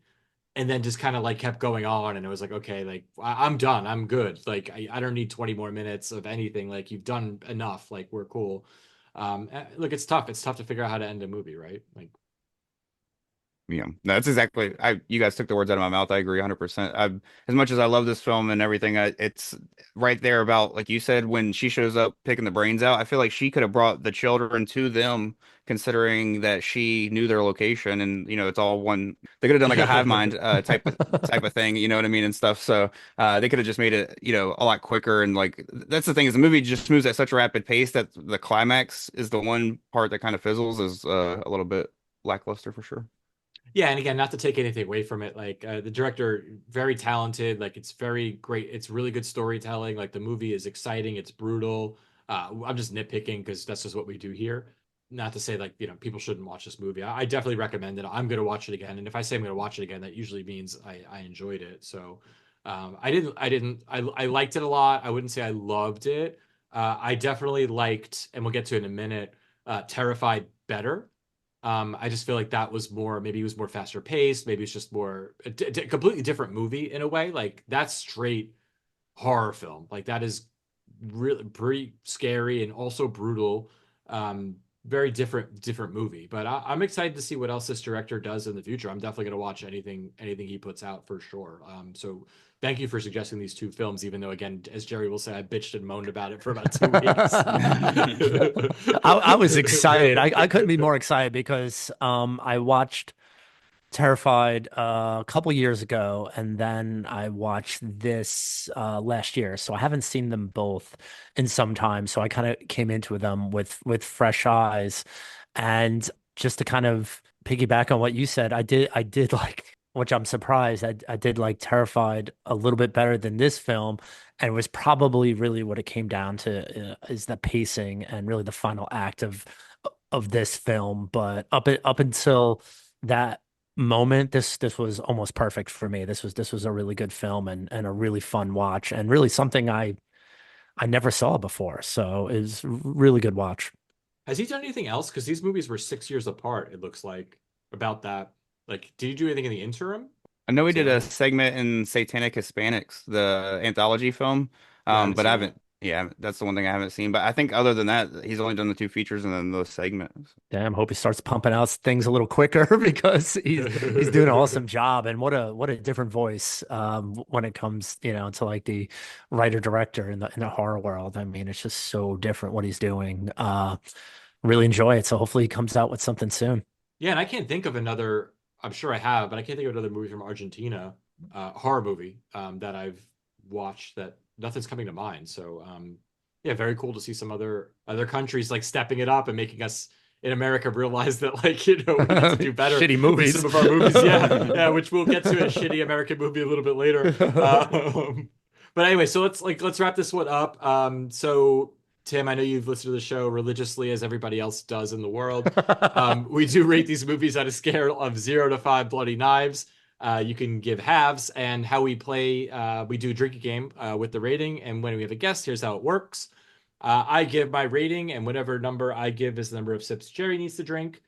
and then just kind of like kept going on, and it was like, okay, like I'm done, I'm good. Like I don't need 20 more minutes of anything. Like you've done enough. Like we're cool. Look, it's tough. It's tough to figure out how to end a movie, right? Like. Yeah, that's exactly. You guys took the words out of my mouth. I agree 100%. As much as I love this film and everything, it's right there about like you said when she shows up picking the brains out. I feel like she could have brought the children to them, considering that she knew their location and it's all one. They could have done like a hive mind type of thing. You know what I mean and stuff. So they could have just made it a lot quicker and like that's the thing is the movie just moves at such a rapid pace that the climax is the one part that kind of fizzles is a little bit lackluster for sure. Yeah, and again, not to take anything away from it, like the director, very talented. Like it's very great. It's really good storytelling. Like the movie is exciting. It's brutal. I'm just nitpicking because that's just what we do here. Not to say like people shouldn't watch this movie. I definitely recommend it. I'm going to watch it again, and if I say I'm going to watch it again, that usually means I enjoyed it. So I liked it a lot. I wouldn't say I loved it. I definitely liked, and we'll get to it in a minute. Terrified better. I just feel like that was more, maybe it was more faster paced. Maybe it's just more completely different movie in a way. Like that's straight horror film. Like that is really pretty scary and also brutal. Very different movie. But I'm excited to see what else this director does in the future. I'm definitely going to watch anything he puts out for sure. So thank you for suggesting these two films, even though again, as Jerry will say, I bitched and moaned about it for about 2 weeks. I was excited. I couldn't be more excited because I watched Terrified a couple years ago, and then I watched this last year. So I haven't seen them both in some time. So I kind of came into them with fresh eyes, and just to kind of piggyback on what you said, I did like, which I'm surprised, I did like Terrified a little bit better than this film, and it was probably really what it came down to is the pacing and really the final act of this film. But up until that moment, this was almost perfect for me. This was a really good film and a really fun watch and really something I never saw before. So it was a really good watch. Has he done anything else? Because these movies were 6 years apart, it looks like, about that. Like, did you do anything in the interim? I know we So did I a don't, segment in Satanic Hispanics, the anthology film, yeah, I haven't but I seen that. haven't. Yeah, that's the one thing I haven't seen. But I think other than that, he's only done the two features and then those segments. Damn, hope he starts pumping out things a little quicker because he's doing an awesome job. And what a different voice when it comes, to like the writer director in the horror world. I mean, it's just so different what he's doing. Really enjoy it. So hopefully he comes out with something soon. Yeah, and I can't think of another. I'm sure I have, but I can't think of another movie from Argentina, horror movie, that I've watched that nothing's coming to mind. So, yeah, very cool to see some other countries like stepping it up and making us in America realize that, like, we need to do better Shitty with movies. some of our movies. Yeah, yeah, which we'll get to a shitty American movie a little bit later. But anyway, so let's wrap this one up. So Tim, I know you've listened to the show religiously as everybody else does in the world. We do rate these movies on a scale of 0 to 5 bloody knives. You can give halves, and how we play, we do a drinking game with the rating. And when we have a guest, here's how it works. I give my rating, and whatever number I give is the number of sips Jerry needs to drink.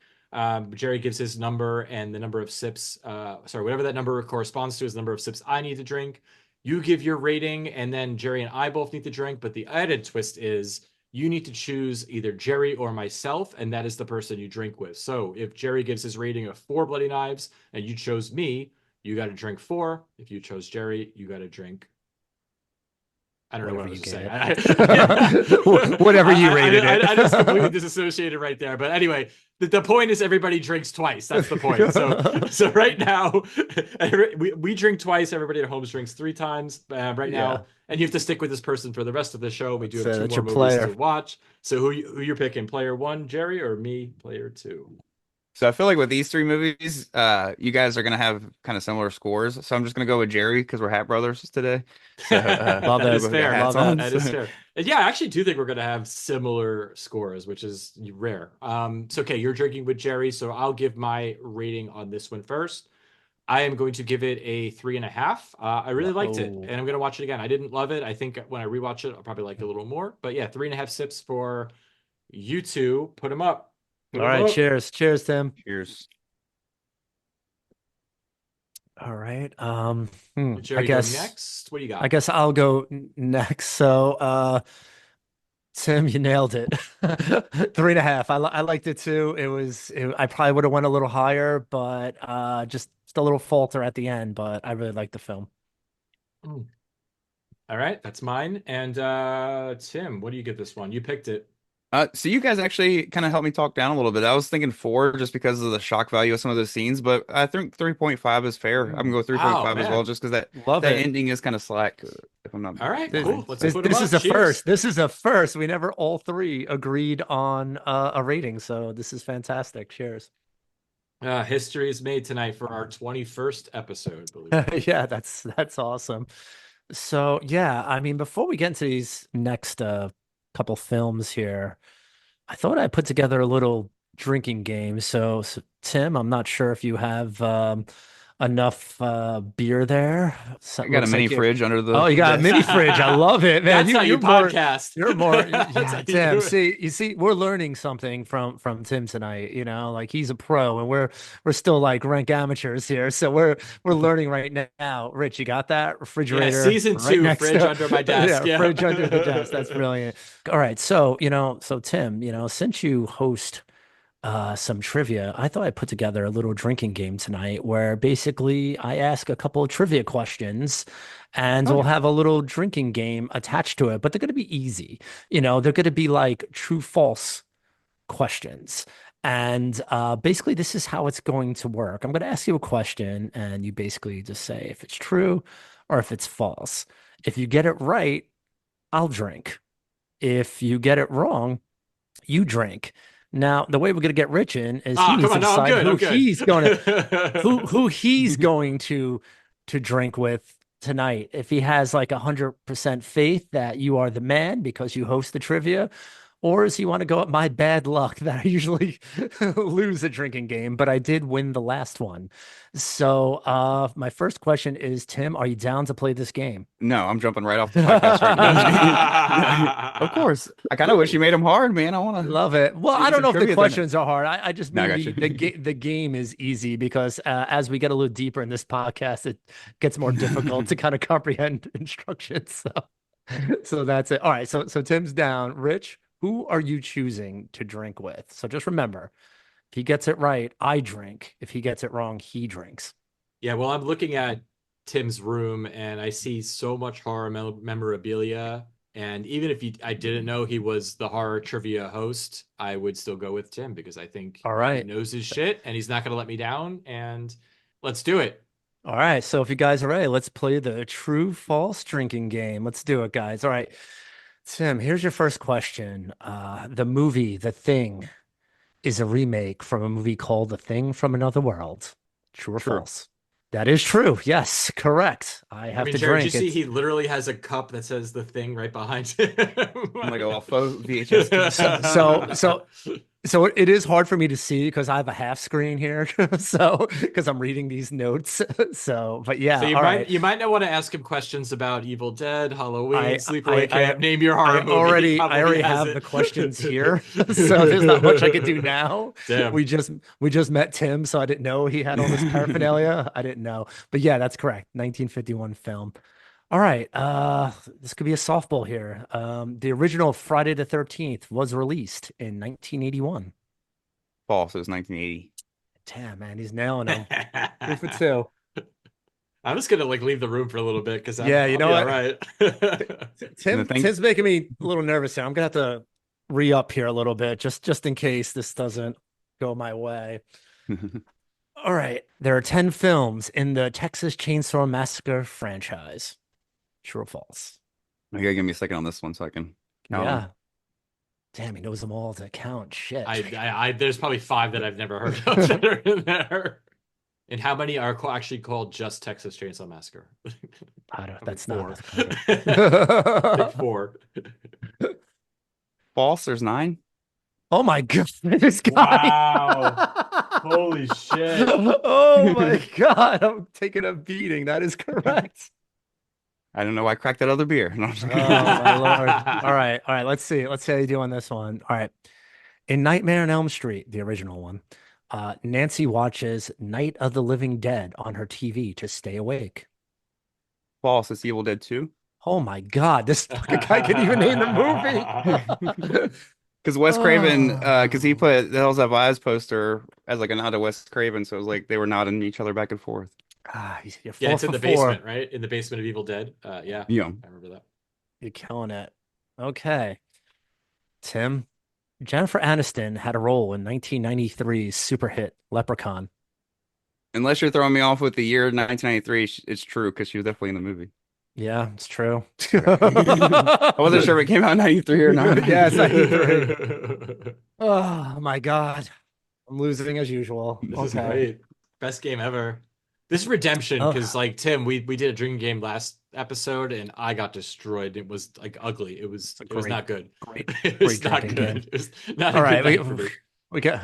Jerry gives his number, and the number of sips, whatever that number corresponds to is the number of sips I need to drink. You give your rating, and then Jerry and I both need to drink. But the added twist is you need to choose either Jerry or myself, and that is the person you drink with. So if Jerry gives his rating of 4 bloody knives and you chose me, you got to drink 4. If you chose Jerry, you got to drink. I don't know what I was saying. Whatever you rated it. I just completely disassociated right there. But anyway, the point is everybody drinks twice. That's the point. So right now, we drink twice. Everybody at home drinks 3 times right now. And you have to stick with this person for the rest of the show. We do have 2 more movies to watch. So who you're picking? Player 1, Jerry, or me, player 2? So I feel like with these 3 movies, you guys are gonna have kind of similar scores. So I'm just gonna go with Jerry because we're hat brothers today. So, Love that it. is fair. Love that. That is fair. And yeah, I actually do think we're gonna have similar scores, which is rare. So okay, you're drinking with Jerry, so I'll give my rating on this one first. I am going to give it a 3.5. I really liked it, and I'm gonna watch it again. I didn't love it. I think when I rewatch it, I'll probably like it a little more. But yeah, 3.5 sips for you two. Put them up. All right, cheers. Cheers, Tim. Cheers. All right. Jerry, I guess go next. What do you got? I guess I'll go next. So, Tim, you nailed it. 3.5. I liked it too. I probably would have went a little higher, but just a little falter at the end. But I really liked the film. All right, that's mine. And Tim, what do you give this one? You picked it. So you guys actually kind of helped me talk down a little bit. I was thinking 4 just because of the shock value of some of those scenes, but I think 3.5 is fair. I can go 3.5 as well, just because that ending is kind of slack. If I'm not all right, cool. Let's this put them is up. a first. This is a first. We never all 3 agreed on a rating, so this is fantastic. Cheers. History is made tonight for our 21st episode. Yeah, that's awesome. So yeah, I mean, before we get into these next couple films here, I thought I put together a little drinking game. So Tim, I'm not sure if you have enough beer there. I got a mini fridge under the. Oh, you got a mini fridge. I love it, man. That's how you podcast. You're more. Yeah, Tim. You see, we're learning something from Tim tonight. You know, like he's a pro, and we're still like rank amateurs here. So we're learning right now. Rich, you got that refrigerator? Yeah, season 2, fridge under my desk. Yeah, fridge under the desk. That's brilliant. All right, so Tim, since you host some trivia, I thought I put together a little drinking game tonight where basically I ask a couple of trivia questions and we'll have a little drinking game attached to it, but they're going to be easy. They're going to be like true false questions. And basically, this is how it's going to work. I'm going to ask you a question, and you basically just say if it's true or if it's false. If you get it right, I'll drink. If you get it wrong, you drink. Now, the way we're going to get Rich in is he needs to decide who he's going to drink with tonight. If he has like 100% faith that you are the man because you host the trivia, or does he want to go at my bad luck that I usually lose a drinking game, but I did win the last one. So my first question is, Tim, are you down to play this game? No, I'm jumping right off the podcast right now. Of course. I kind of wish you made them hard, man. I want to love it. Well, I don't know if the questions are hard. I just mean the game is easy because as we get a little deeper in this podcast, it gets more difficult to kind of comprehend instructions. So that's it. All right. So Tim's down. Rich, who are you choosing to drink with? So just remember, if he gets it right, I drink. If he gets it wrong, he drinks. Yeah, well, I'm looking at Tim's room and I see so much horror memorabilia And even if I didn't know he was the horror trivia host, I would still go with Tim because I think All he right. knows his shit and he's not going to let me down. And let's do it. All right. So if you guys are ready, let's play the true false drinking game. Let's do it, guys. All right. Tim, here's your first question. The movie The Thing is a remake from a movie called The Thing from Another World. True or True. false? That is true. Yes, correct. I have I mean, to Jared, did drink you see it. he literally has a cup that says the thing right behind him? Like a faux VHS case. So it is hard for me to see because I have a half screen here. So because I'm reading these notes. So, but yeah, So all right. you might not want to ask him questions about Evil Dead, Halloween, I Sleepaway Camp, name your horror I movie. He I probably already has have it. the questions here, so there's not much I could do now. Damn. We just met Tim, so I didn't know he had all this paraphernalia. I didn't know, but yeah, that's correct. 1951 film. All right, this could be a softball here. The original Friday the 13th was released in 1981. False. It was 1980. Damn, man, he's nailing them. 2 for 2. I'm just gonna like leave the room for a little bit because Yeah, you I'll know be what? all right. Tim's making me a little nervous here. I'm gonna have to re-up here a little bit just in case this doesn't go my way. All right. There are 10 films in the Texas Chainsaw Massacre franchise. True or false? You gotta give me a second on this one so I can count Yeah. them. Damn, he knows them all to count. Shit. There's probably 5 that I've never heard of that are in there. And how many are actually called just Texas Chainsaw Massacre? I don't, that's Four. not. I think 4. False. There's 9. Oh my God. This guy. Wow. Holy shit. Oh my God. I'm taking a beating. That is correct. I don't know why I cracked that other beer. No, I'm just Oh kidding. my Lord. All right. All right. Let's see. Let's see how you do on this one. All right. In Nightmare on Elm Street, the original one, Nancy watches Night of the Living Dead on her TV to stay awake. False. It's Evil Dead 2. Oh my God, this fucking guy can even name the movie. Because Wes Craven, Oh. because he put the Hills Have Eyes poster as like a nod to Wes Craven, so it was like they were nodding each other back and forth. You're Yeah, it's in 4 the for 4. basement, right? In the basement of Evil Dead. Yeah, Yeah. I remember that. You're killing it. Okay. Tim, Jennifer Aniston had a role in 1993's super hit Leprechaun. Unless you're throwing me off with the year 1993, it's true because she was definitely in the movie. Yeah, it's true. I wasn't sure if it came out in 93 or not. Yeah, it's 93. Oh my God. I'm losing as usual. This is great. Best game ever. This is redemption because like Tim, we did a drinking game last episode and I got destroyed. It was like ugly. It was not good. Great, It was great not drinking good. game. It was not All a right, good night for me.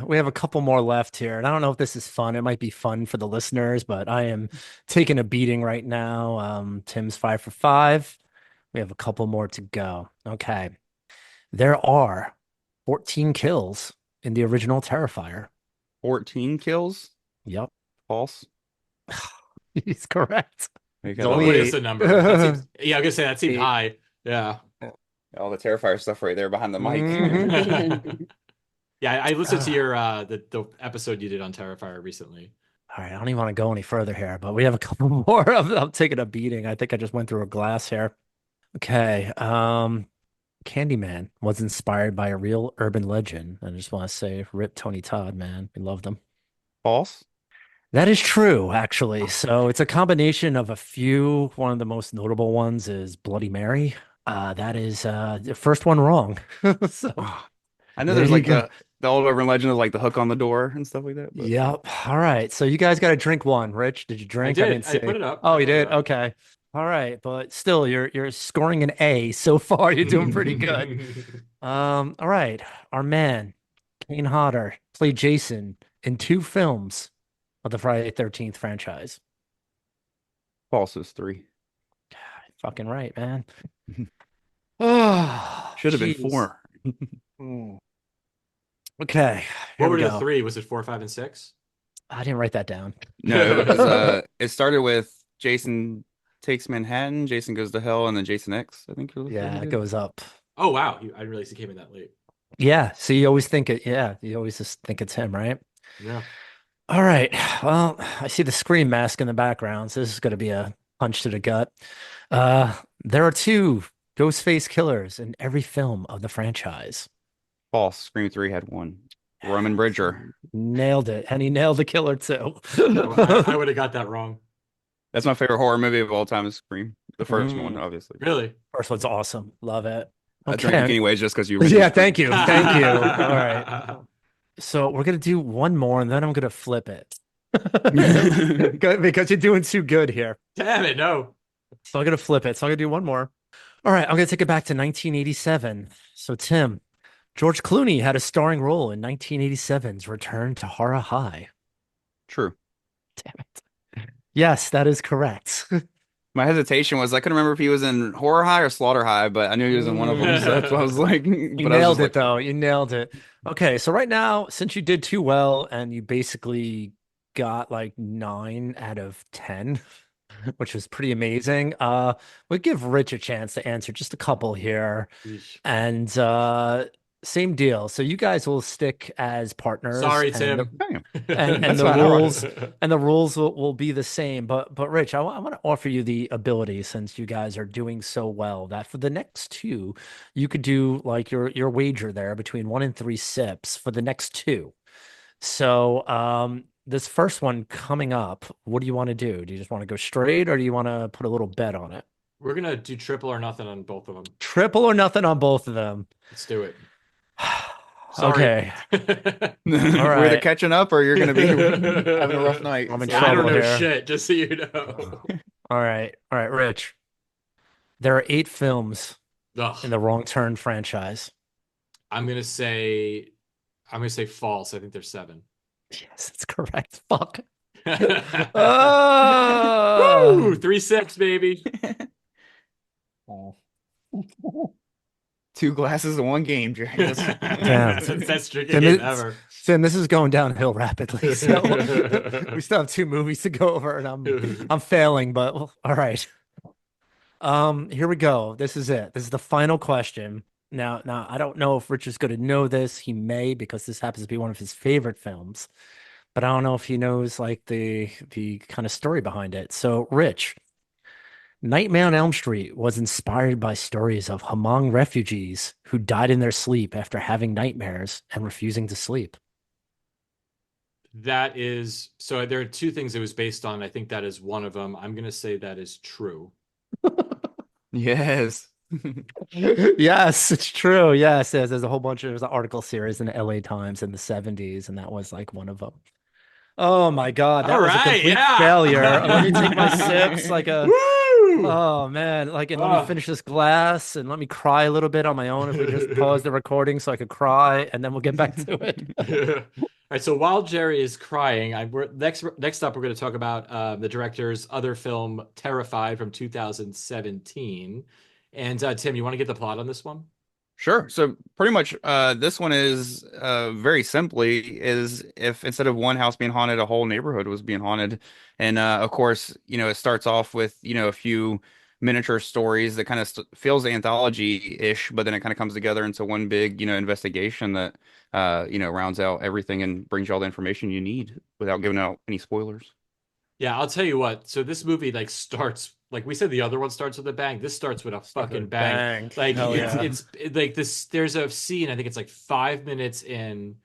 we have a couple more left here, and I don't know if this is fun. It might be fun for the listeners, but I am taking a beating right now. Tim's 5 for 5. We have a couple more to go. Okay. There are 14 kills in the original Terrifier. 14 kills. Yep. False. He's correct. You It's got only What 8. is the number? That seems, yeah, I was gonna say that seemed 8. high. Yeah. all the Terrifier stuff right there behind the mic. Mhm. Yeah, I listened to your the episode you did on Terrifier recently. All right, I don't even want to go any further here, but we have a couple more. I'm taking a beating. I think I just went through a glass here. Okay. Candyman was inspired by a real urban legend. I just want to say, rip Tony Todd, man. We loved him. False. That is true, actually. So it's a combination of a few. One of the most notable ones is Bloody Mary. That is the first one wrong. So I know there there's you like go. the old urban legend of like the hook on the door and stuff like that. But Yep. All right. So you guys got to drink one. Rich, did you drink? did. didn't I see. put it up. Oh, I you put it did? up. Okay. All right. But still, you're scoring an A so far. You're doing pretty good. All right. Our man, Kane Hodder, played Jason in 2 films of the Friday the 13th franchise. false is 3. Fucking right, man. Oh, Should have been jeez. 4. Mm. Okay. Here What were we the go. 3? Was it 4, 5, and 6? I didn't write that down. No, it was it started with Jason Takes Manhattan, Jason Goes to Hell, and then Jason X, I think. Yeah, it goes up. Oh wow, I didn't realize he came in that late. Yeah. So you always think it. Yeah. You always just think it's him, right? Yeah. All right. Well, I see the Scream mask in the background, so this is going to be a punch to the gut. There are 2 Ghostface killers in every film of the franchise. False. Scream 3 had one. Roman Bridger. Nailed it. And he nailed the killer too. I would have got that wrong. That's my favorite horror movie of all time is Scream. The first one, obviously. Really? First one's awesome. Love it. I drank anyways just because you Yeah, thank you. Thank you. All right. So we're gonna do one more and then I'm gonna flip it. Because you're doing too good here. Damn it, no. So I'm gonna flip it. So I'm gonna do one more. All right, I'm gonna take it back to 1987. So Tim, George Clooney had a starring role in 1987's Return to Horror High. True. Damn it. Yes, that is correct. My hesitation was I couldn't remember if he was in Horror High or Slaughter High, but I knew he was in one of them. So that's why I was like, You but I was nailed just it like, though. You nailed it. Okay, so right now, since you did too well and you basically got like 9 out of 10, which was pretty amazing. We'll give Rich a chance to answer just a couple here. Yeesh. And same deal. So you guys will stick as partners. Sorry, and Tim. and That's the not hard. rules and the rules will be the same. But Rich, I want to offer you the ability, since you guys are doing so well, that for the next 2, you could do like your wager there between 1 and 3 sips for the next 2. So this first one coming up, what do you want to do? Do you just want to go straight, or do you want to put a little bet on it? We're gonna do triple or nothing on both of them. Triple or nothing on both of them. Let's do it. Okay. We're right. either catching up or you're going to be having a rough night. I'm in I don't trouble know here. shit, just so you know. All right, Rich. There are 8 films Ugh. in the Wrong Turn franchise. I'm gonna say false. I think there's 7. Yes, that's correct. Fuck. Woo! 3 sips, baby. 2 glasses of one game, Jerry. Damn. That's the best drinking Tim, game ever. Tim, this is going downhill rapidly. So we still have 2 movies to go over, and I'm failing, but well, all right. Here we go. This is it. This is the final question. Now, I don't know if Rich is going to know this. He may, because this happens to be one of his favorite films, but I don't know if he knows like the kind of story behind it. So, Rich, Nightmare on Elm Street was inspired by stories of Hmong refugees who died in their sleep after having nightmares and refusing to sleep. That is so. There are 2 things it was based on. I think that is one of them. I'm gonna say that is true. Yes. Yes, it's true. Yes, there's a whole bunch of there's an article series in the LA Times in the 70s, and that was like one of them. Oh my God, that All was a right, complete yeah. failure. Let me take my sips like a Woo! oh man, like, and let me finish this glass and let me cry a little bit on my own if we just pause the recording so I could cry, and then we'll get back to it. All right. So while Jerry is crying, next up we're going to talk about the director's other film, Terrified, from 2017. And Tim, you want to get the plot on this one? Sure. So pretty much this one is very simply is if instead of one house being haunted, a whole neighborhood was being haunted. And of course, it starts off with, a few miniature stories that kind of feels anthology-ish, but then it kind of comes together into one big, investigation that rounds out everything and brings you all the information you need without giving out any spoilers. Yeah, I'll tell you what. So this movie like starts like we said the other one starts with a bang. This starts with a fucking bang. Like it's like this. There's a scene. I think it's like 5 minutes in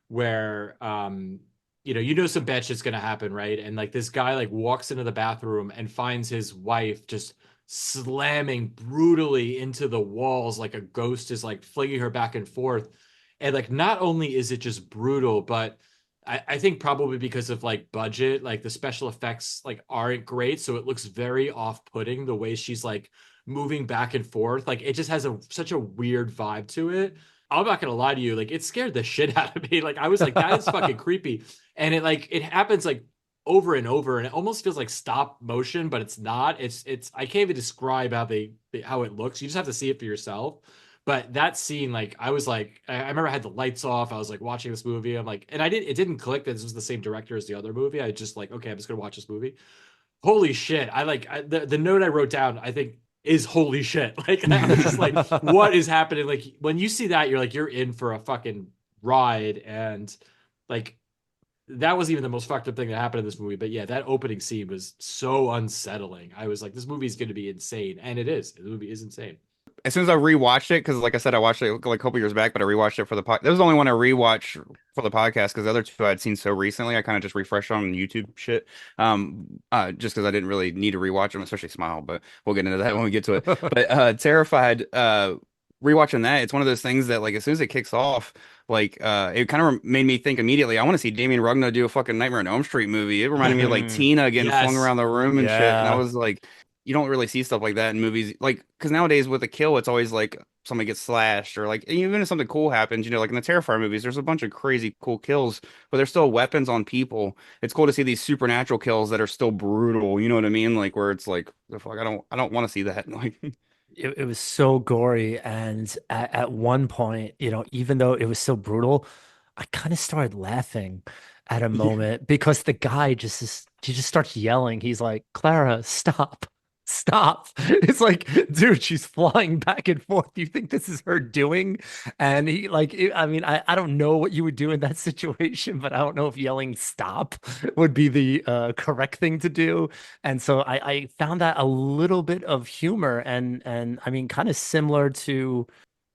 where some bad shit's gonna happen, right? And like this guy like walks into the bathroom and finds his wife just slamming brutally into the walls like a ghost is like flinging her back and forth. And like not only is it just brutal, but I think probably because of like budget, like the special effects like aren't great, so it looks very off-putting the way she's like moving back and forth. Like it just has such a weird vibe to it. I'm not gonna lie to you, like it scared the shit out of me. Like I was like, that is fucking creepy, and it happens like over and over, and it almost feels like stop motion, but it's not. It's I can't even describe how it looks. You just have to see it for yourself. But that scene, like, I was like, I remember I had the lights off. I was like watching this movie. I'm like, and it didn't click that this was the same director as the other movie. I just like, okay, I'm just gonna watch this movie. Holy shit! The note I wrote down, I think, is holy shit. Like, I was just like, what is happening? Like, when you see that, you're like, you're in for a fucking ride. And like, that was even the most fucked up thing that happened in this movie. But yeah, that opening scene was so unsettling. I was like, this movie is going to be insane, and it is. The movie is insane. as soon as I rewatched it, because like I said, I watched it like a couple years back, but I rewatched it for the podcast. That was the only one I rewatched for the podcast because the other two I'd seen so recently. I kind of just refreshed on YouTube shit. Just because I didn't really need to rewatch them, especially Smile. But we'll get into that when we get to it. But Terrified, rewatching that, it's one of those things that like as soon as it kicks off, like it kind of made me think immediately. I want to see Damien Rugna do a fucking Nightmare on Elm Street movie. It reminded me of like Tina getting flung Yes. around the room and shit. And I Yeah. was like, you don't really see stuff like that in movies, like because nowadays with a kill, it's always like somebody gets slashed or like even if something cool happens, like in the Terrifier movies, there's a bunch of crazy cool kills, but there's still weapons on people. It's cool to see these supernatural kills that are still brutal. You know what I mean? Like where it's like the fuck, I don't want to see that. Like, It was so gory. And at one point, even though it was so brutal, I kind of started laughing at a Yeah. moment because the guy he just starts yelling. He's like, Clara, stop. Stop. It's like, dude, she's flying back and forth. Do you think this is her doing? And he like, I mean, I don't know what you would do in that situation, but I don't know if yelling stop would be the correct thing to do. And so I found that a little bit of humor and I mean kind of similar to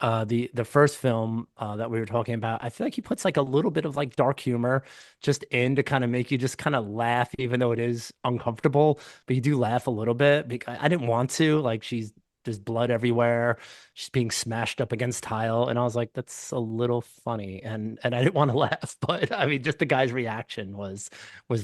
the first film that we were talking about. I feel like he puts like a little bit of like dark humor just in to kind of make you just kind of laugh, even though it is uncomfortable, but you do laugh a little bit because I didn't want to. Like there's blood everywhere. She's being smashed up against tile, and I was like, that's a little funny, and I didn't want to laugh, but I mean, just the guy's reaction was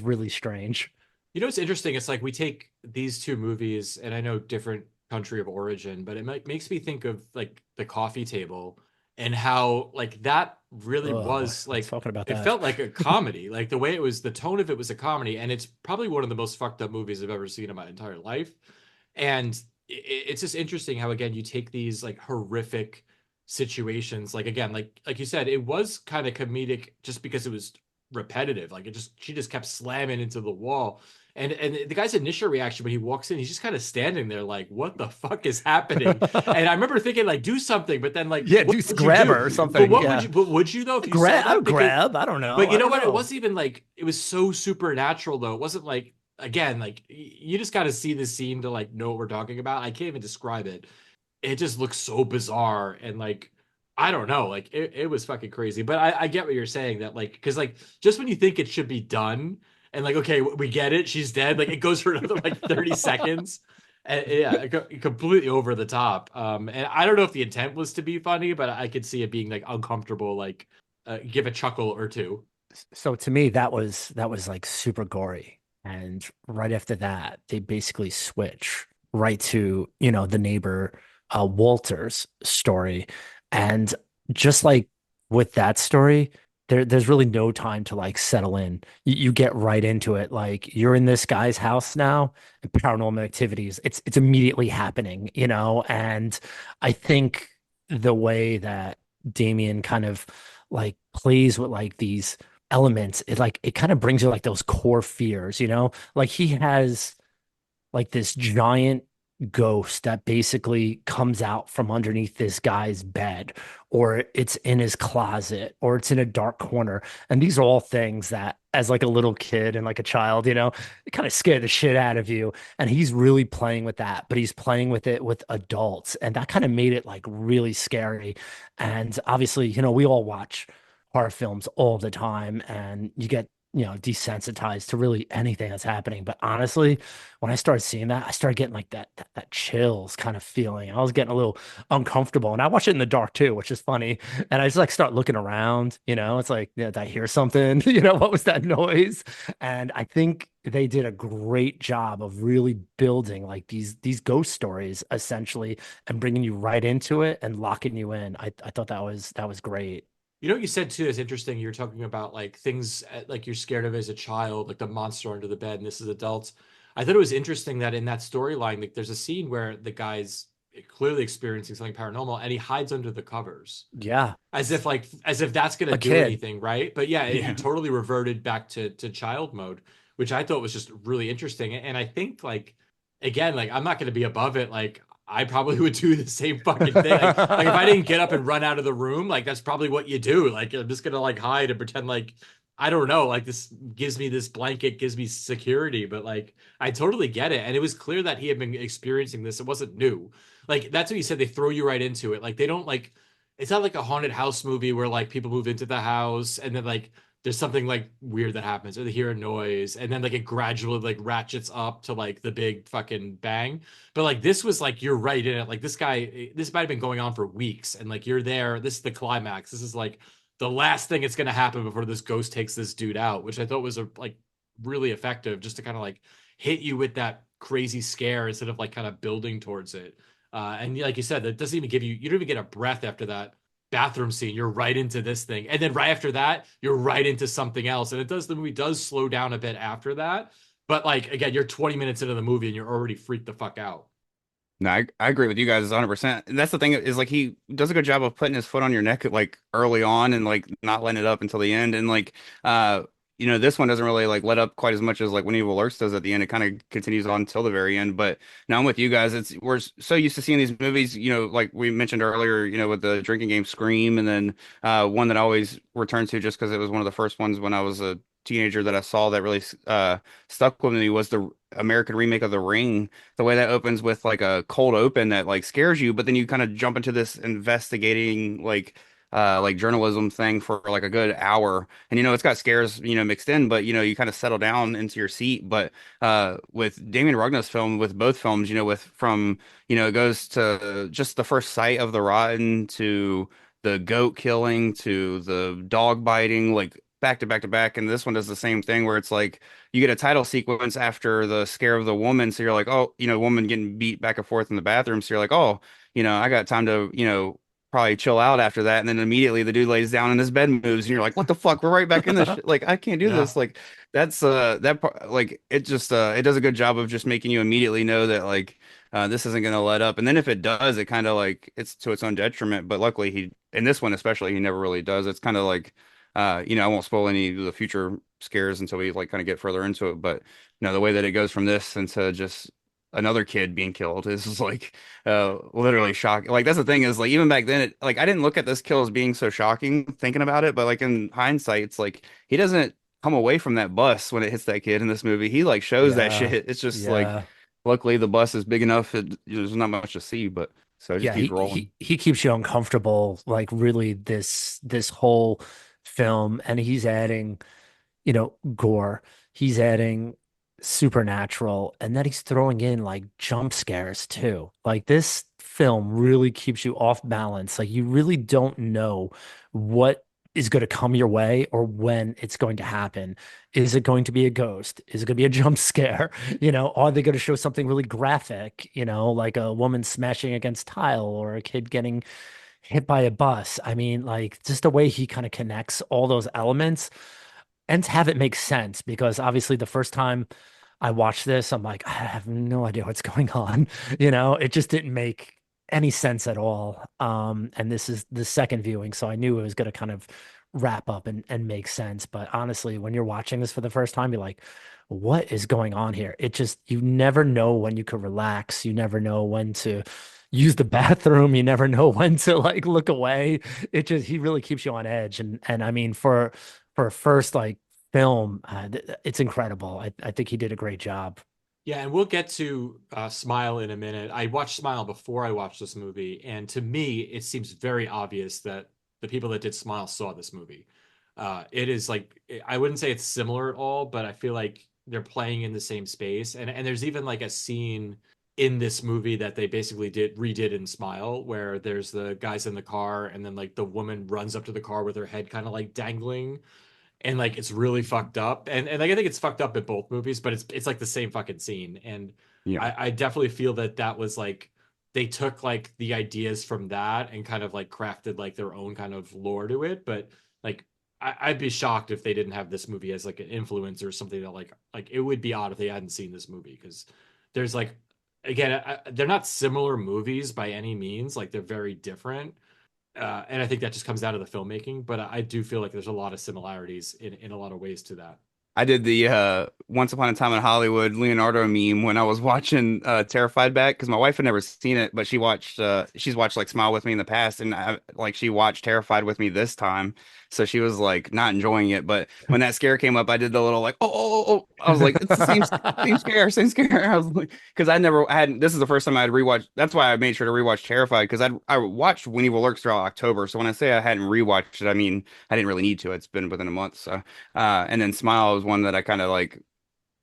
really strange. What's interesting? It's like we take these two movies, and I know different country of origin, but makes me think of like the coffee table and how like that really Oh, was let's like talking about it that. felt like a comedy. Like the way it was, the tone of it was a comedy, and it's probably one of the most fucked up movies I've ever seen in my entire life. And it's just interesting how again you take these like horrific situations, like again, like you said, it was kind of comedic just because it was repetitive. Like she just kept slamming into the wall. And the guy's initial reaction when he walks in, he's just kind of standing there like, what the fuck is happening? And I remember thinking like, do something, but then like, Yeah, what do would you grab do? her or But something. what would Yeah. you, but would you though if you saw I that? would Because, grab. I don't know. but you I know don't what? It know. wasn't even like, it was so supernatural though. It wasn't like, again, like you just got to see the scene to like know what we're talking about. I can't even describe it. It just looks so bizarre and like, I don't know, like it was fucking crazy. But I get what you're saying that like, because like just when you think it should be done and like, okay, we get it, she's dead, like it goes for another like 30 seconds. And yeah, completely over the top. And I don't know if the intent was to be funny, but I could see it being like uncomfortable, like give a chuckle or two. So to me, that was like super gory. And right after that, they basically switch right to, the neighbor Walter's story. And just like with that story, there's really no time to like settle in. You get right into it. Like you're in this guy's house now, and paranormal activities, it's immediately happening, and I think the way that Damien kind of like plays with like these elements, it kind of brings you like those core fears, like he has like this giant ghost that basically comes out from underneath this guy's bed, or it's in his closet, or it's in a dark corner. And these are all things that, as like a little kid and like a child, it kind of scare the shit out of you. And he's really playing with that, but he's playing with it with adults. And that kind of made it like really scary. And obviously, we all watch horror films all the time, and you get desensitized to really anything that's happening. But honestly, when I started seeing that, I started getting like that chills kind of feeling. I was getting a little uncomfortable, and I watch it in the dark too, which is funny. And I just like start looking around. It's like, yeah, did I hear something? What was that noise? And I think they did a great job of really building like these ghost stories essentially, and bringing you right into it and locking you in. I thought that was great. What you said too is interesting. You're talking about like things like you're scared of as a child, like the monster under the bed, and this is adults. I thought it was interesting that in that storyline, like there's a scene where the guy's clearly experiencing something paranormal and he hides under the covers Yeah, as if that's gonna a do kid. anything, right? But yeah, he yeah. totally reverted back to child mode, which I thought was just really interesting. And I think like again, like I'm not gonna be above it. Like I probably would do the same fucking thing. Like if I didn't get up and run out of the room, like that's probably what you do. Like I'm just gonna like hide and pretend like I don't know, like this gives me this blanket, gives me security, but like I totally get it. And it was clear that he had been experiencing this. It wasn't new. like that's what you said. They throw you right into it. Like they don't like. It's not like a haunted house movie where like people move into the house and then like there's something like weird that happens or they hear a noise and then like it gradually like ratchets up to like the big fucking bang. But like this was like you're right in it. Like this might have been going on for weeks and like you're there. This is the climax. This is like the last thing that's gonna happen before this ghost takes this dude out, which I thought was a like really effective just to kind of like hit you with that crazy scare instead of like kind of building towards it. And like you said, that doesn't even give you, you don't even get a breath after that bathroom scene. You're right into this thing. And then right after that, you're right into something else. And the movie does slow down a bit after that. But like, again, you're 20 minutes into the movie and you're already freaked the fuck out. No, I agree with you guys 100%. And that's the thing is like he does a good job of putting his foot on your neck like early on and like not letting it up until the end. And like this one doesn't really like let up quite as much as like when Evil Lurks does at the end. It kind of continues on until the very end. But now I'm with you guys. We're so used to seeing these movies, like we mentioned earlier, with the drinking game Scream, and then one that I always return to just because it was one of the first ones when I was a teenager that I saw that really stuck with me was the American remake of The Ring. The way that opens with like a cold open that like scares you, but then you kind of jump into this investigating like journalism thing for like a good hour. And it's got scares, mixed in, but you kind of settle down into your seat. But with Damien Rugna's film, with both films, with from, it goes to just the first sight of the rotten to the goat killing to the dog biting, like back to back to back. And this one does the same thing where it's like you get a title sequence after the scare of the woman. So you're like, oh, woman getting beat back and forth in the bathroom. So you're like, oh, I got time to, probably chill out after that. And then immediately the dude lays down and his bed moves and you're like, what the fuck? We're right back in this shit. Like, I can't do Yeah. this. Like that's that part, like it just it does a good job of just making you immediately know that like this isn't gonna let up. And then if it does, it kind of like it's to its own detriment. But luckily he in this one especially he never really does. It's kind of like I won't spoil any of the future scares until we like kind of get further into it. But the way that it goes from this into just another kid being killed is just, like literally shocking. Like that's the thing is like even back then like I didn't look at this kill as being so shocking thinking about it, but like in hindsight, it's like he doesn't come away from that bus when it hits that kid in this movie. He like shows that Yeah. shit. It's just like Yeah. luckily the bus is big enough. There's not much to see, but so it just Yeah, keeps he rolling. he he keeps you uncomfortable, like really this whole film, and he's adding, gore. He's adding supernatural, and then he's throwing in like jump scares too. Like this film really keeps you off balance. Like you really don't know what is going to come your way or when it's going to happen. Is it going to be a ghost? Is it going to be a jump scare? Are they going to show something really graphic, like a woman smashing against tile or a kid getting hit by a bus? I mean, like just the way he kind of connects all those elements and to have it make sense because obviously the first time I watched this, I'm like, I have no idea what's going on. It just didn't make any sense at all. And this is the second viewing, so I knew it was going to kind of wrap up and make sense. But honestly, when you're watching this for the first time, you're like, what is going on here? It just, you never know when you could relax. You never know when to use the bathroom. You never know when to like look away. He really keeps you on edge. And I mean, for a first like film, it's incredible. I think he did a great job. Yeah, and we'll get to Smile in a minute. I watched Smile before I watched this movie, and to me, it seems very obvious that the people that did Smile saw this movie. It is like I wouldn't say it's similar at all, but I feel like they're playing in the same space. And there's even like a scene in this movie that they basically redid in Smile, where there's the guys in the car, and then like the woman runs up to the car with her head kind of like dangling and like it's really fucked up and like I think it's fucked up in both movies but it's like the same fucking scene and Yeah. I definitely feel that was like they took like the ideas from that and kind of like crafted like their own kind of lore to it but like I'd be shocked if they didn't have this movie as like an influence or something that like it would be odd if they hadn't seen this movie because there's like again they're not similar movies by any means like they're very different and I think that just comes out of the filmmaking. But I do feel like there's a lot of similarities in a lot of ways to that. I did the Once Upon a Time in Hollywood Leonardo meme when I was watching Terrified back because my wife had never seen it, but she's watched like Smile with me in the past, and she watched Terrified with me this time, so she was like not enjoying it. But when that scare came up, I did the little like I was like, it's the same scare. I was like, because I hadn't. This is the first time I'd rewatched. That's why I made sure to rewatch Terrified because I watched When Evil Lurks throughout October. So when I say I hadn't rewatched it, I mean I didn't really need to. It's been within a month, so. And then Smile was one that I kind of like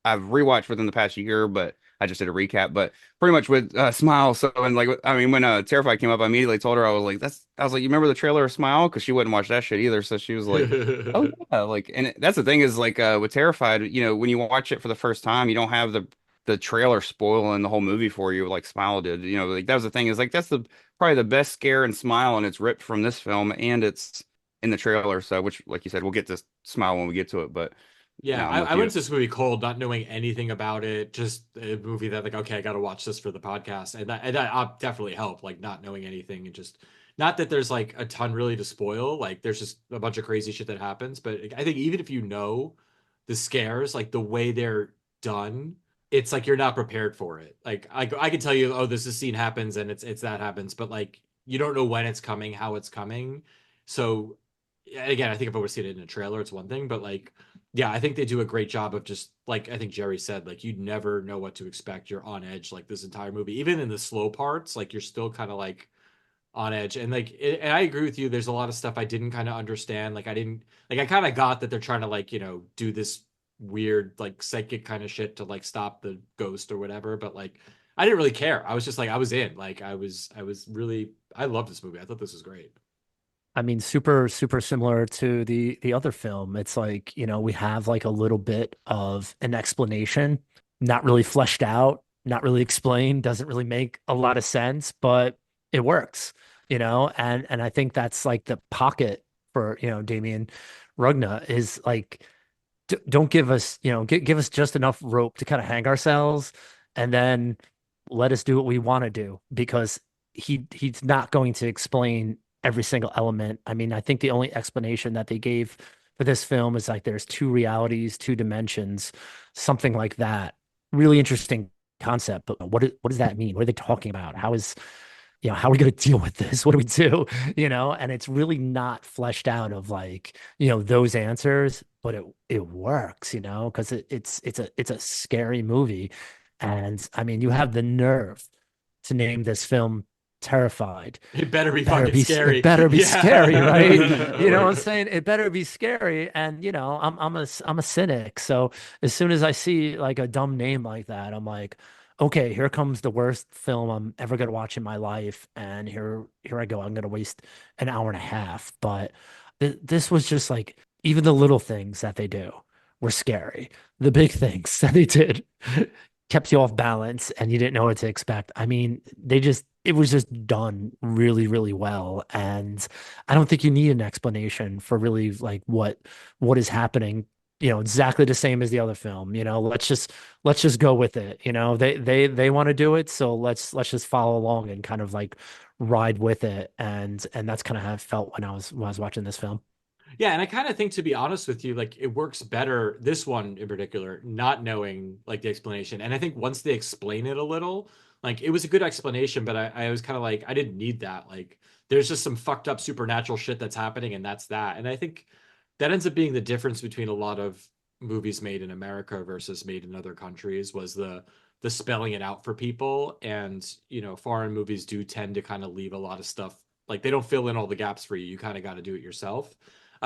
I've rewatched within the past year, but I just did a recap. But pretty much with Smile, so and like I mean when Terrified came up, I immediately told her I was like, you remember the trailer of Smile? Because she wouldn't watch that shit either. So she was like, oh yeah, like that's the thing is like with Terrified, when you watch it for the first time, you don't have the trailer spoiling the whole movie for you like Smile did. Like that was the thing is like that's the probably the best scare in Smile, and it's ripped from this film and it's in the trailer. So which like you said, we'll get to Smile when we get to it, but. Yeah, No, I'm I with went you. to this movie cold, not knowing anything about it. Just a movie that like, okay, I got to watch this for the podcast, and that definitely helped. Like not knowing anything and just not that there's like a ton really to spoil. Like there's just a bunch of crazy shit that happens. But I think even if you know the scares, like the way they're done, it's like you're not prepared for it. Like I can tell you, oh, this scene happens and it's that happens, but like you don't know when it's coming, how it's coming. So again, I think if I would see it in a trailer, it's one thing, but like yeah, I think they do a great job of just like I think Jerry said, like you never know what to expect. You're on edge like this entire movie. Even in the slow parts, like you're still kind of like on edge. And like and I agree with you, there's a lot of stuff I didn't kind of understand. Like I didn't like I kind of got that they're trying to like, do this weird like psychic kind of shit to like stop the ghost or whatever, but like I didn't really care. I was just like I was in. Like I was really I loved this movie. I thought this was great. I mean, super, super similar to the other film. It's like, we have like a little bit of an explanation, not really fleshed out, not really explained, doesn't really make a lot of sense, but it works, and I think that's like the pocket for, Damien Rugna is like don't give us, give us just enough rope to kind of hang ourselves and then let us do what we want to do because he's not going to explain every single element. I mean, I think the only explanation that they gave for this film is like there's two realities, two dimensions, something like that. Really interesting concept, but what does that mean? What are they talking about? How are we going to deal with this? What do we do? And it's really not fleshed out of like, those answers, but it works, because it's a scary movie. And I mean, you have the nerve to name this film Terrified. It better be Better fucking be scary. it better be scary, right? You know what I'm Yeah. saying? It better be scary. And I'm a cynic. So as soon as I see like a dumb name like that, I'm like, okay, here comes the worst film I'm ever gonna watch in my life. And here I go. I'm gonna waste an hour and a half. But this was just like even the little things that they do were scary. The big things that they did kept you off balance and you didn't know what to expect. I mean, it was just done really, really well. And I don't think you need an explanation for really like what is happening, exactly the same as the other film. Let's just go with it. They want to do it, so let's just follow along and kind of like ride with it. And that's kind of how it felt when I was watching this film. Yeah, and I kind of think, to be honest with you, like it works better, this one in particular, not knowing like the explanation. And I think once they explain it a little, like it was a good explanation, but I was kind of like, I didn't need that. Like there's just some fucked up supernatural shit that's happening, and that's that. And I think that ends up being the difference between a lot of movies made in America versus made in other countries was the spelling it out for people. And, foreign movies do tend to kind of leave a lot of stuff, like they don't fill in all the gaps for you. You kind of got to do it yourself.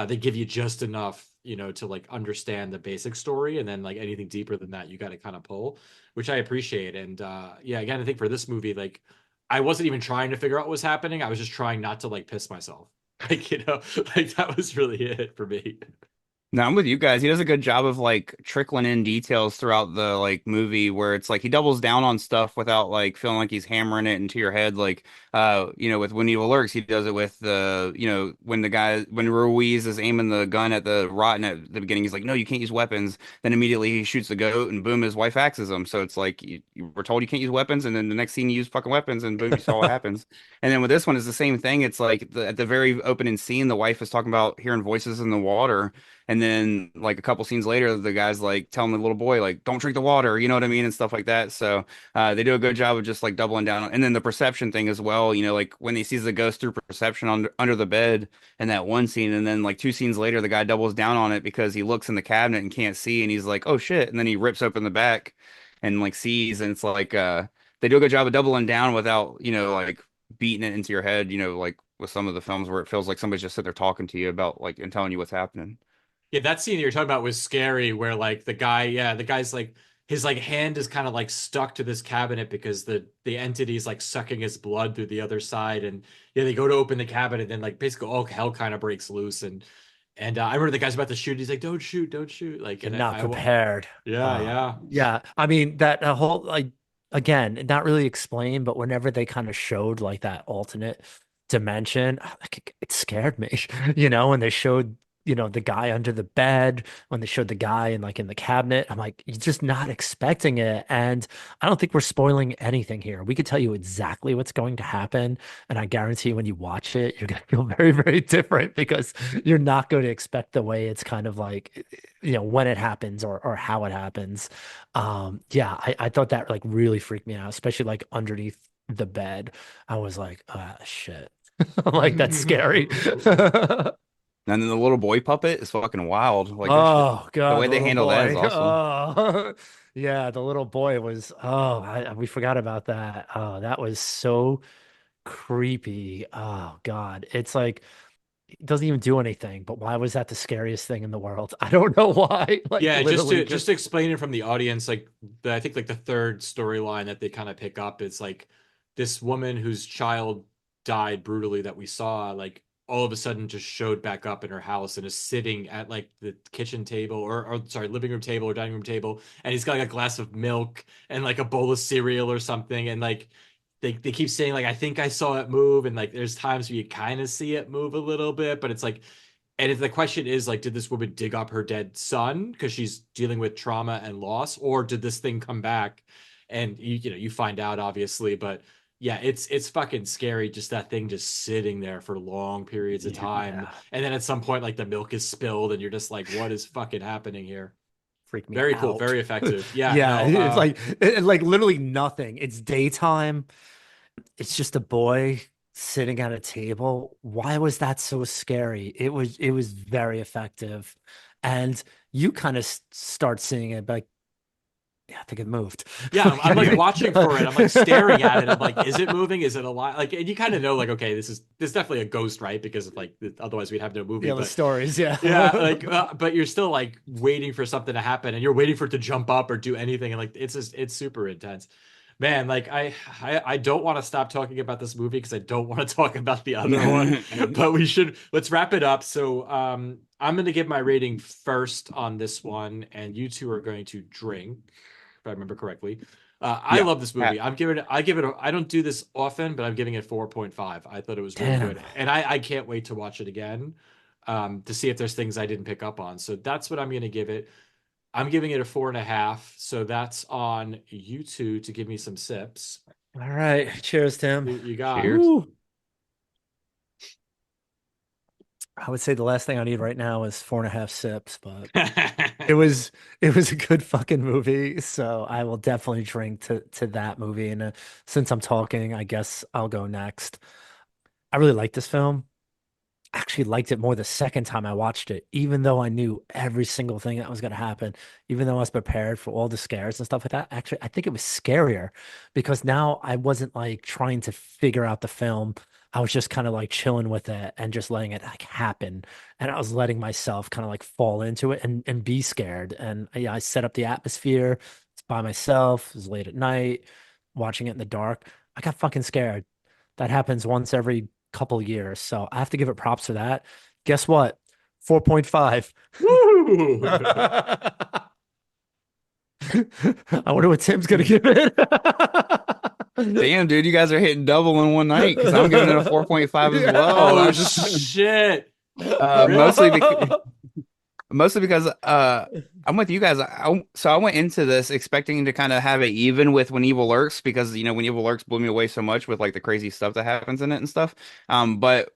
They give you just enough, to like understand the basic story, and then like anything deeper than that, you got to kind of pull, which I appreciate. And yeah, again, I think for this movie, like I wasn't even trying to figure out what was happening. I was just trying not to like piss myself. Like, like that was really it for me. No, I'm with you guys. He does a good job of like trickling in details throughout the like movie where it's like he doubles down on stuff without like feeling like he's hammering it into your head. Like with When Evil Lurks, he does it with when Ruiz is aiming the gun at the rotten at the beginning, he's like, no, you can't use weapons. Then immediately he shoots the goat and boom, his wife axes him. So it's like you were told you can't use weapons, and then the next scene you use fucking weapons, and boom, you saw what happens. And then with this one, it's the same thing. It's like at the very opening scene, the wife is talking about hearing voices in the water. And And then like a couple scenes later, the guy's like telling the little boy like, "Don't drink the water," you know what I mean, and stuff like that. So they do a good job of just like doubling down and then the perception thing as well. You know, like when he sees the ghost through perception under the bed in that one scene, and then like two scenes later, the guy doubles down on it because he looks in the cabinet and can't see, and he's like, "Oh shit!" And then he rips open the back and like sees, and it's like they do a good job of doubling down without like beating it into your head. Like with some of the films where it feels like somebody's just sitting there talking to you about like and telling you what's happening. Yeah, that scene you're talking about was scary where like the guy's like his like hand is kind of like stuck to this cabinet because the entity is like sucking his blood through the other side. And yeah, they go to open the cabinet and then like basically all hell kind of breaks loose. And I remember the guy's about to shoot. He's like, "Don't shoot, don't shoot!" Like, You're and not prepared. yeah, yeah. Yeah. I mean, that whole, like, again, not really explained, but whenever they kind of showed like that alternate dimension, like, it scared me, when they showed, the guy under the bed, when they showed the guy in the cabinet, I'm like, you're just not expecting it. And I don't think we're spoiling anything here. We could tell you exactly what's going to happen. And I guarantee when you watch it, you're going to feel very, very different because you're not going to expect the way it's kind of like, when it happens or how it happens. Yeah, I thought that like really freaked me out, especially like underneath the bed. I was like, ah, shit. I'm like, that's scary. And then the little boy puppet is fucking wild. Like that shit, Oh the God, way the they little handle that is boy. awesome. Oh, yeah, the little boy was. Oh, we forgot about that. Oh, that was so creepy. Oh God, it's like it doesn't even do anything. But why was that the scariest thing in the world? I don't know why. Like Yeah, literally, just just to explain it from the audience, like I think like the third storyline that they kind of pick up is like this woman whose child died brutally that we saw, like all of a sudden just showed back up in her house and is sitting at like the kitchen table or sorry, living room table or dining room table, and he's got like a glass of milk and like a bowl of cereal or something, and like they keep saying like I think I saw it move, and like there's times where you kind of see it move a little bit, but it's like and if the question is like, did this woman dig up her dead son because she's dealing with trauma and loss, or did this thing come back? And you find out obviously, but yeah, it's fucking scary. Just that thing just sitting there for long periods of time, yeah, and then at some point, like the milk is spilled, and you're just like, what is fucking happening here? freaked me Very cool, out. very effective. Yeah, Yeah, no, it's like literally nothing. It's daytime. It's just a boy sitting at a table. Why was that so scary? It was very effective. And you kind of start seeing it like, yeah, I think it moved. yeah, I'm like watching for it. I'm like staring at it. I'm like, is it moving? Is it alive? Like, and you kind of know, like, okay, this is definitely a ghost, right? Because like otherwise we'd have no movie. Yeah, the But stories, yeah. yeah, like, but you're still like waiting for something to happen, and you're waiting for it to jump up or do anything, and like it's super intense. Man, like I don't want to stop talking about this movie because I don't want to talk about the other one, but let's wrap it up. So I'm gonna give my rating first on this one, and you two are going to drink, if I remember correctly. I Yeah. love this movie. I give it I don't do this often, but I'm giving it 4.5. I thought it was really Damn. good. And I can't wait to watch it again to see if there's things I didn't pick up on. So that's what I'm gonna give it. I'm giving it a 4.5. So that's on you two to give me some sips. All right. Cheers, Tim. You got it. Cheers. Woo. I would say the last thing I need right now is 4.5 sips, but it was it was a good fucking movie. So I will definitely drink to that movie. And since I'm talking, I guess I'll go next. I really like this film. Actually liked it more the second time I watched it, even though I knew every single thing that was going to happen, even though I was prepared for all the scares and stuff like that. Actually, I think it was scarier because now I wasn't like trying to figure out the film. I was just kind of like chilling with it and just letting it like happen. And I was letting myself kind of like fall into it and be scared. And yeah, I set up the atmosphere. It's by myself. It was late at night, watching it in the dark. I got fucking scared. That happens once every couple years. So I have to give it props for that. Guess what? 4.5. Woo! I wonder what Tim's gonna give it. Damn, dude, you guys are hitting double in one night because I'm giving it a 4.5 as well. Oh I was just shit. mostly because I'm with you guys. So I went into this expecting to kind of have it even with When Evil Lurks because when Evil Lurks blew me away so much with like the crazy stuff that happens in it and stuff. But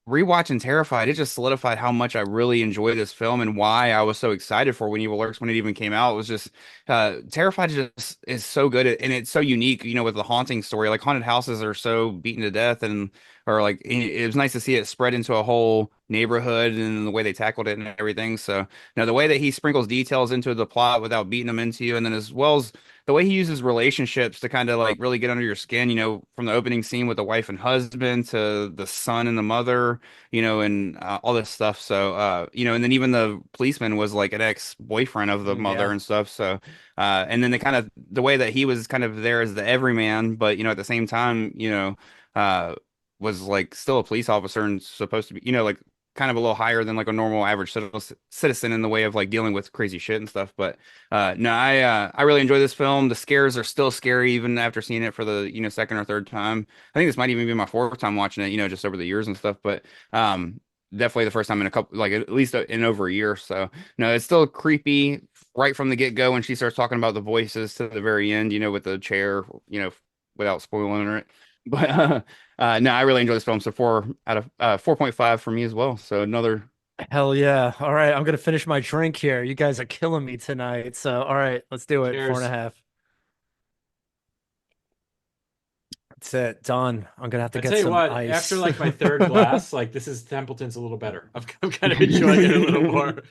rewatching Terrified, it just solidified how much I really enjoy this film and why I was so excited for when Evil Lurks when it even came out. It was just Terrified just is so good and it's so unique, with the haunting story. Like haunted houses are so beaten to death and or like it was nice to see it spread into a whole neighborhood and the way they tackled it and everything. So now the way that he sprinkles details into the plot without beating them into you, and then as well as the way he uses relationships to kind of like really get under your skin, from the opening scene with the wife and husband to the son and the mother, and all this stuff. So, and then even the policeman was like an ex-boyfriend of the mother Yeah. and stuff. So, and then the way that he was kind of there as the everyman, but, at the same time, was like still a police officer and supposed to be, like kind of a little higher than like a normal average citizen in the way of like dealing with crazy shit and stuff. But no, I really enjoy this film. The scares are still scary even after seeing it for the second or third time. I think this might even be my fourth time watching it, just over the years and stuff. But definitely the first time in a couple, like at least in over a year. So no, it's still creepy right from the get go when she starts talking about the voices to the very end, with the chair, without spoiling it. But no, I really enjoy this film. So 4.5 for me as well. So another. Hell yeah. All right, I'm gonna finish my drink here. You guys are killing me tonight. So, all right, let's do it. Four and a Cheers. half. That's it. Done. I'm gonna have to I get tell you some what, after ice. like my third glass, like this is Templeton's a little better. I'm kind of enjoying it a little more.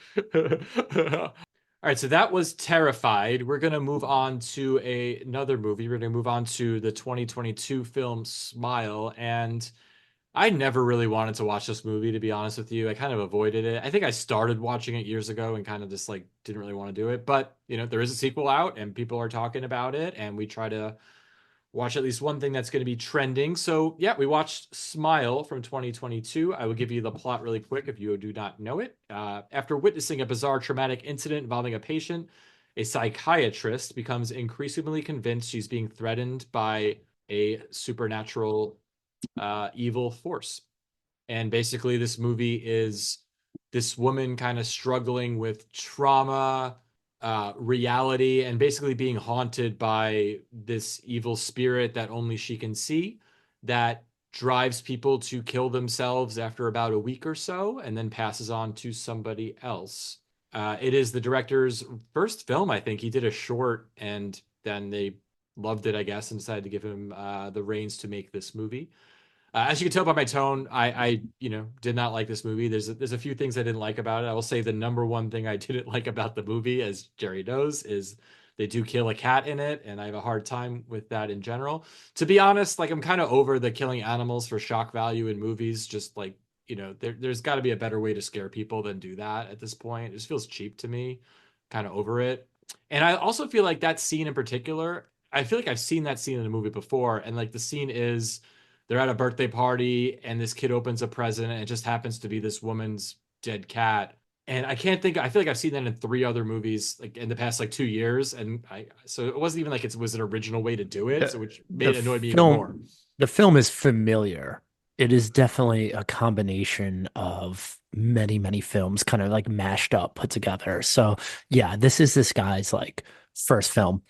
All right, so that was Terrified. We're gonna move on to another movie. We're gonna move on to the 2022 film Smile, and I never really wanted to watch this movie, to be honest with you. I kind of avoided it. I think I started watching it years ago and kind of just like didn't really want to do it. But, there is a sequel out and people are talking about it, and we try to watch at least one thing that's going to be trending. So, yeah, we watched Smile from 2022. I will give you the plot really quick if you do not know it. After witnessing a bizarre traumatic incident involving a patient, a psychiatrist becomes increasingly convinced she's being threatened by a supernatural evil force. And basically, this movie is this woman kind of struggling with trauma, reality, and basically being haunted by this evil spirit that only she can see that drives people to kill themselves after about a week or so and then passes on to somebody else. It is the director's first film, I think. He did a short and then they loved it, I guess, and decided to give him the reins to make this movie. As you can tell by my tone, I did not like this movie. There's a few things I didn't like about it. I will say the number one thing I didn't like about the movie, as Jerry knows, is they do kill a cat in it, and I have a hard time with that in general. To be honest, like I'm kind of over the killing animals for shock value in movies. Just like there's got to be a better way to scare people than do that at this point. It just feels cheap to me. Kind of over it. And I also feel like that scene in particular, I feel like I've seen that scene in a movie before, and like the scene is they're at a birthday party and this kid opens a present and it just happens to be this woman's dead cat. And I can't think, I feel like I've seen that in three other movies like in the past like 2 years. And so it wasn't even like it was an original way to do it. So which The made it annoy me even more. the film is familiar. It is definitely a combination of many, many films kind of like mashed up, put together. So yeah, this is this guy's like first film.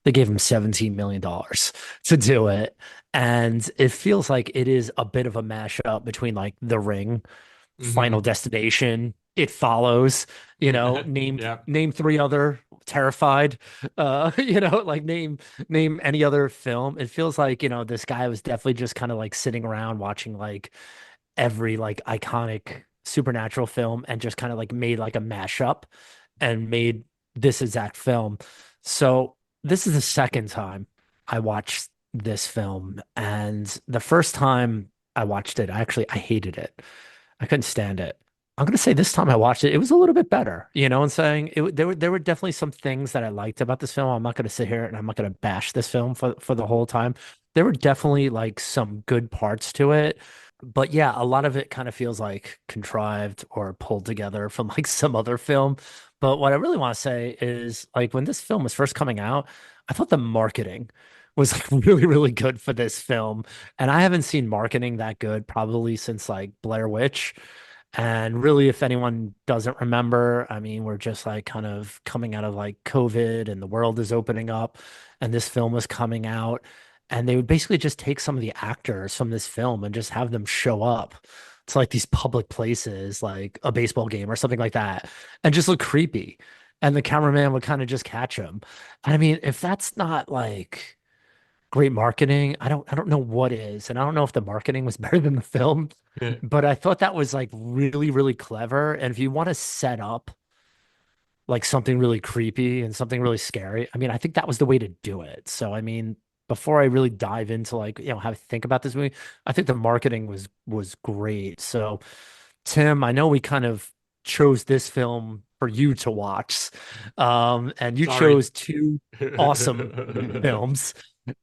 They gave him $17 million to do it. And it feels like it is a bit of a mashup between like The Ring, Final Hmm. Destination, It Follows, name Yeah. name three other Terrified, like name any other film. It feels like, this guy was definitely just kind of like sitting around watching like every like iconic supernatural film and just kind of like made like a mashup and made this exact film. So this is the second time I watched this film, and the first time I watched it, I hated it. I couldn't stand it. I'm gonna say this time I watched it, it was a little bit better. You know what I'm saying? There were definitely some things that I liked about this film. I'm not gonna sit here and I'm not gonna bash this film for the whole time. There were definitely like some good parts to it. But yeah, a lot of it kind of feels like contrived or pulled together from like some other film. But what I really want to say is like when this film was first coming out, I thought the marketing was like really, really good for this film. And I haven't seen marketing that good probably since like Blair Witch. And really, if anyone doesn't remember, I mean, we're just like kind of coming out of like COVID and the world is opening up, and this film was coming out. And they would basically just take some of the actors from this film and just have them show up to like these public places, like a baseball game or something like that, and just look creepy. And the cameraman would kind of just catch him. And I mean, if that's not like great marketing, I don't know what is. And I don't know if the marketing was better than the film, but I thought that was like really, really clever. And if you want to set up like something really creepy and something really scary, I mean, I think that was the way to do it. So, I mean, before I really dive into like, how to think about this movie, I think the marketing was great. So, Tim, I know we kind of chose this film for you to watch. And you Sorry. chose two awesome films,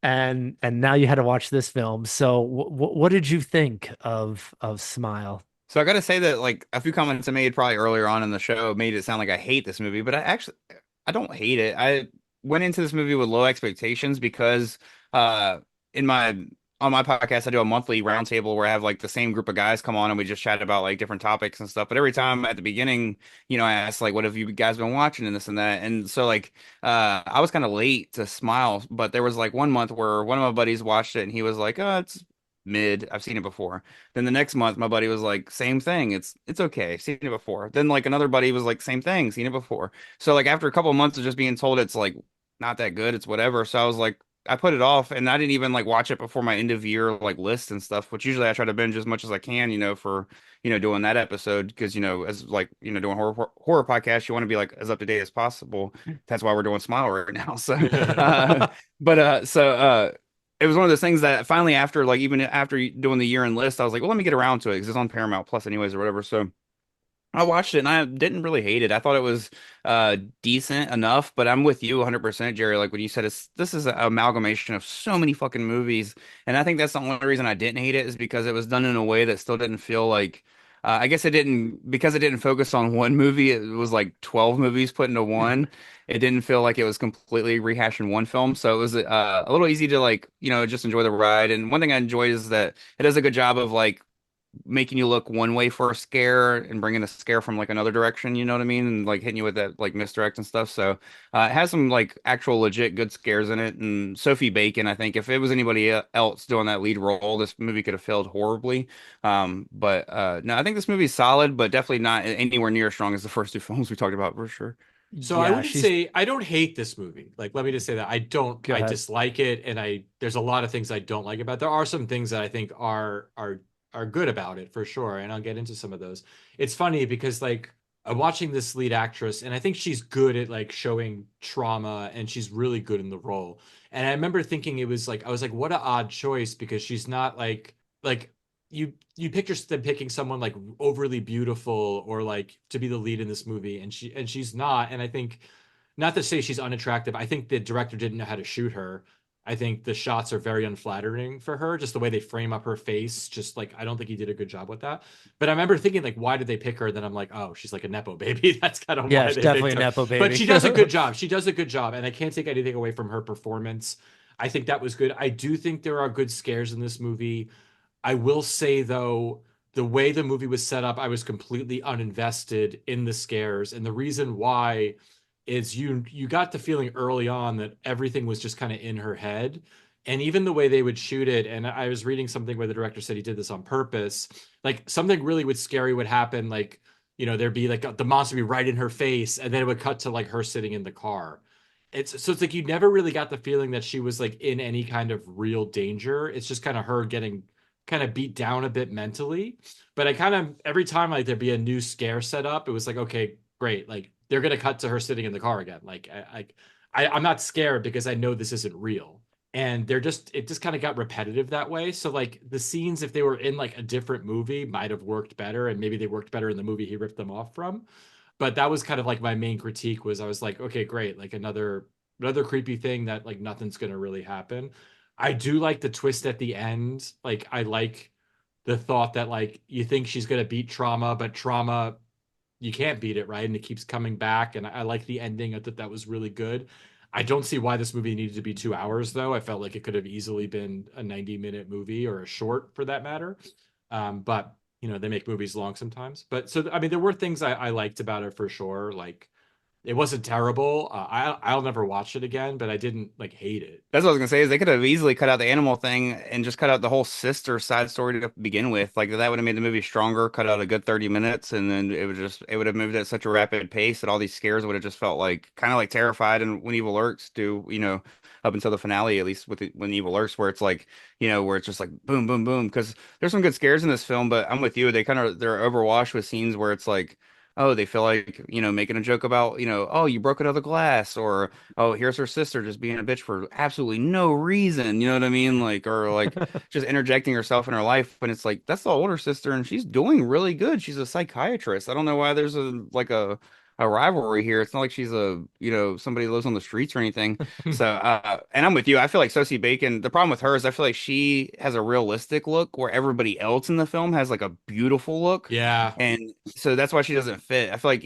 and now you had to watch this film. So, what did you think of Smile? So I got to say that like a few comments I made probably earlier on in the show made it sound like I hate this movie, but I don't hate it. I went into this movie with low expectations because in my on my podcast I do a monthly roundtable where I have like the same group of guys come on and we just chat about like different topics and stuff. But every time at the beginning, I ask like, what have you guys been watching and this and that. And so like I was kind of late to Smile, but there was like one month where one of my buddies watched it and he was like, oh, it's mid. I've seen it before. Then the next month, my buddy was like, same thing. It's okay. I've seen it before. Then like another buddy was like, same thing, seen it before. So like after a couple of months of just being told it's like not that good, it's whatever. So I was like, I put it off, and I didn't even like watch it before my end of year like list and stuff. Which usually I try to binge as much as I can, for doing that episode because as like doing horror podcast, you want to be like as up to date as possible. That's why we're doing Smile right now. So, it was one of those things that finally, after like even after doing the year end list, I was like, well, let me get around to it because it's on Paramount Plus anyways or whatever. So I watched it and I didn't really hate it. I thought it was decent enough, but I'm with you 100%, Jerry. Like when you said this is an amalgamation of so many fucking movies, and I think that's the only reason I didn't hate it is because it was done in a way that still didn't feel like I guess it didn't because it didn't focus on one movie. It was like 12 movies put into one. It didn't feel like it was completely rehashing one film, so it was a little easy to like just enjoy the ride. And one thing I enjoyed is that it does a good job of like making you look one way for a scare and bringing a scare from like another direction, you know what I mean? And like hitting you with that like misdirect and stuff. So it has some like actual legit good scares in it. And Sophie Bacon, I think if it was anybody else doing that lead role, this movie could have failed horribly. But no, I think this movie's solid, but definitely not anywhere near as strong as the first two films we talked about for sure. So I Yeah, wouldn't she's say I don't hate this movie. Like, let me just say that go I ahead. dislike it, and there's a lot of things I don't like about it. There are some things that I think are good about it for sure, and I'll get into some of those. It's funny because like I'm watching this lead actress, and I think she's good at like showing trauma, and she's really good in the role. And I remember thinking it was like I was like, what an odd choice because she's not like you picture them picking someone like overly beautiful or like to be the lead in this movie, and she's not. And I think not to say she's unattractive. I think the director didn't know how to shoot her. I think the shots are very unflattering for her, just the way they frame up her face. Just like I don't think he did a good job with that. But I remember thinking like, why did they pick her? Then I'm like, oh, she's like a nepo baby. That's kind of Yeah, why she's they definitely picked a her. nepo But baby. she does a good job. She does a good job, and I can't take anything away from her performance. I think that was good. I do think there are good scares in this movie. I will say though, the way the movie was set up, I was completely uninvested in the scares. And the reason why is you got the feeling early on that everything was just kind of in her head. And even the way they would shoot it, and I was reading something where the director said he did this on purpose. Like something really would scary would happen, like, there'd be like the monster would be right in her face, and then it would cut to like her sitting in the car. It's like you never really got the feeling that she was like in any kind of real danger. It's just kind of her getting kind of beat down a bit mentally. But I kind of every time like there'd be a new scare set up, it was like, okay, great. Like they're gonna cut to her sitting in the car again. Like I'm not scared because I know this isn't real. And it just kind of got repetitive that way. So like the scenes, if they were in like a different movie, might have worked better, and maybe they worked better in the movie he ripped them off from. But that was kind of like my main critique was I was like, okay, great, like another creepy thing that like nothing's gonna really happen. I do like the twist at the end. Like I like the thought that like you think she's gonna beat trauma, but trauma you can't beat it, right? And it keeps coming back. And I like the ending. I thought that was really good. I don't see why this movie needed to be 2 hours, though. I felt like it could have easily been a 90-minute movie or a short for that matter. But they make movies long sometimes. But so I mean, there were things I liked about it for sure. Like It wasn't terrible. I'll never watch it again, but I didn't like hate it. That's what I was gonna say is they could have easily cut out the animal thing and just cut out the whole sister side story to begin with. Like that would have made the movie stronger, cut out a good 30 minutes, and then it would have moved at such a rapid pace that all these scares would have just felt like kind of like Terrified and When Evil Lurks do, up until the finale, at least with When Evil Lurks, where it's like, where it's just like boom, boom, boom. Because there's some good scares in this film, but I'm with you. They're overwashed with scenes where it's like, oh, they feel like, making a joke about, oh, you broke another glass, or oh, here's her sister just being a bitch for absolutely no reason. You know what I mean? Like, or like just interjecting herself in her life. And it's like, that's the older sister and she's doing really good. She's a psychiatrist. I don't know why there's a rivalry here. It's not like she's somebody who lives on the streets or anything. So, and I'm with you. I feel like Sosie Bacon, the problem with her is I feel like she has a realistic look where everybody else in the film has like a beautiful look. Yeah. And so that's why she doesn't fit. I feel like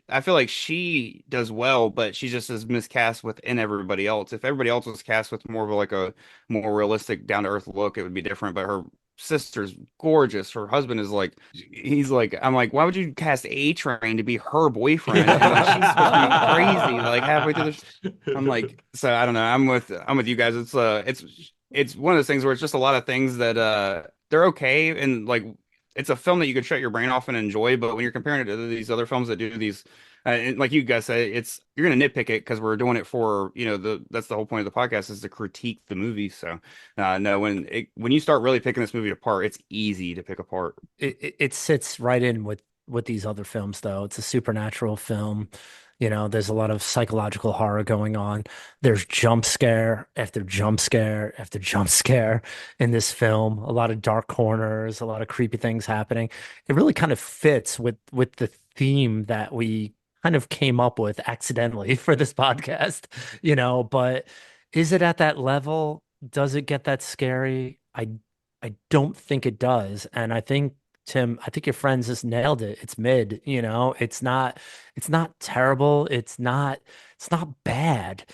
I feel like she does well, but she just is miscast within everybody else. If everybody else was cast with more of like a more realistic, down to earth look, it would be different. But her sister's gorgeous. Her husband is like, he's like, I'm like, why would you cast A Train to be her boyfriend? Like, she's supposed to be crazy. Like halfway through I'm like, so I don't know. I'm with you guys. It's one of those things where it's just a lot of things that they're okay and like it's a film that you could shut your brain off and enjoy, but when you're comparing it to these other films that do these, and like you guys say, you're gonna nitpick it because we're doing it for that's the whole point of the podcast is to critique the movie. So no, when you start really picking this movie apart, it's easy to pick apart. It sits right in with these other films, though. It's a supernatural film. There's a lot of psychological horror going on. There's jump scare after jump scare after jump scare in this film. A lot of dark corners, a lot of creepy things happening. It really kind of fits with the theme that we kind of came up with accidentally for this podcast, but is it at that level? Does it get that scary? I don't think it does. And I think Tim, I think your friends just nailed it. It's mid, it's not terrible. It's not bad.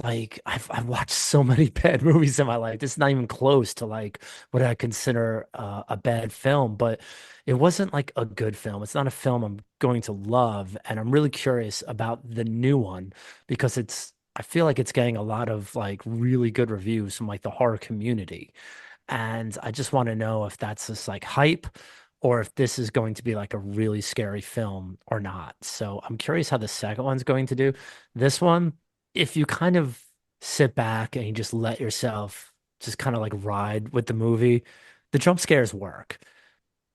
Like I've watched so many bad movies in my life. This is not even close to like what I consider a bad film, but it wasn't like a good film. It's not a film I'm going to love, and I'm really curious about the new one because I feel like it's getting a lot of like really good reviews from like the horror community. And I just want to know if that's just like hype or if this is going to be like a really scary film or not. So I'm curious how the second one's going to do. This one, if you kind of sit back and you just let yourself just kind of like ride with the movie, the jump scares work.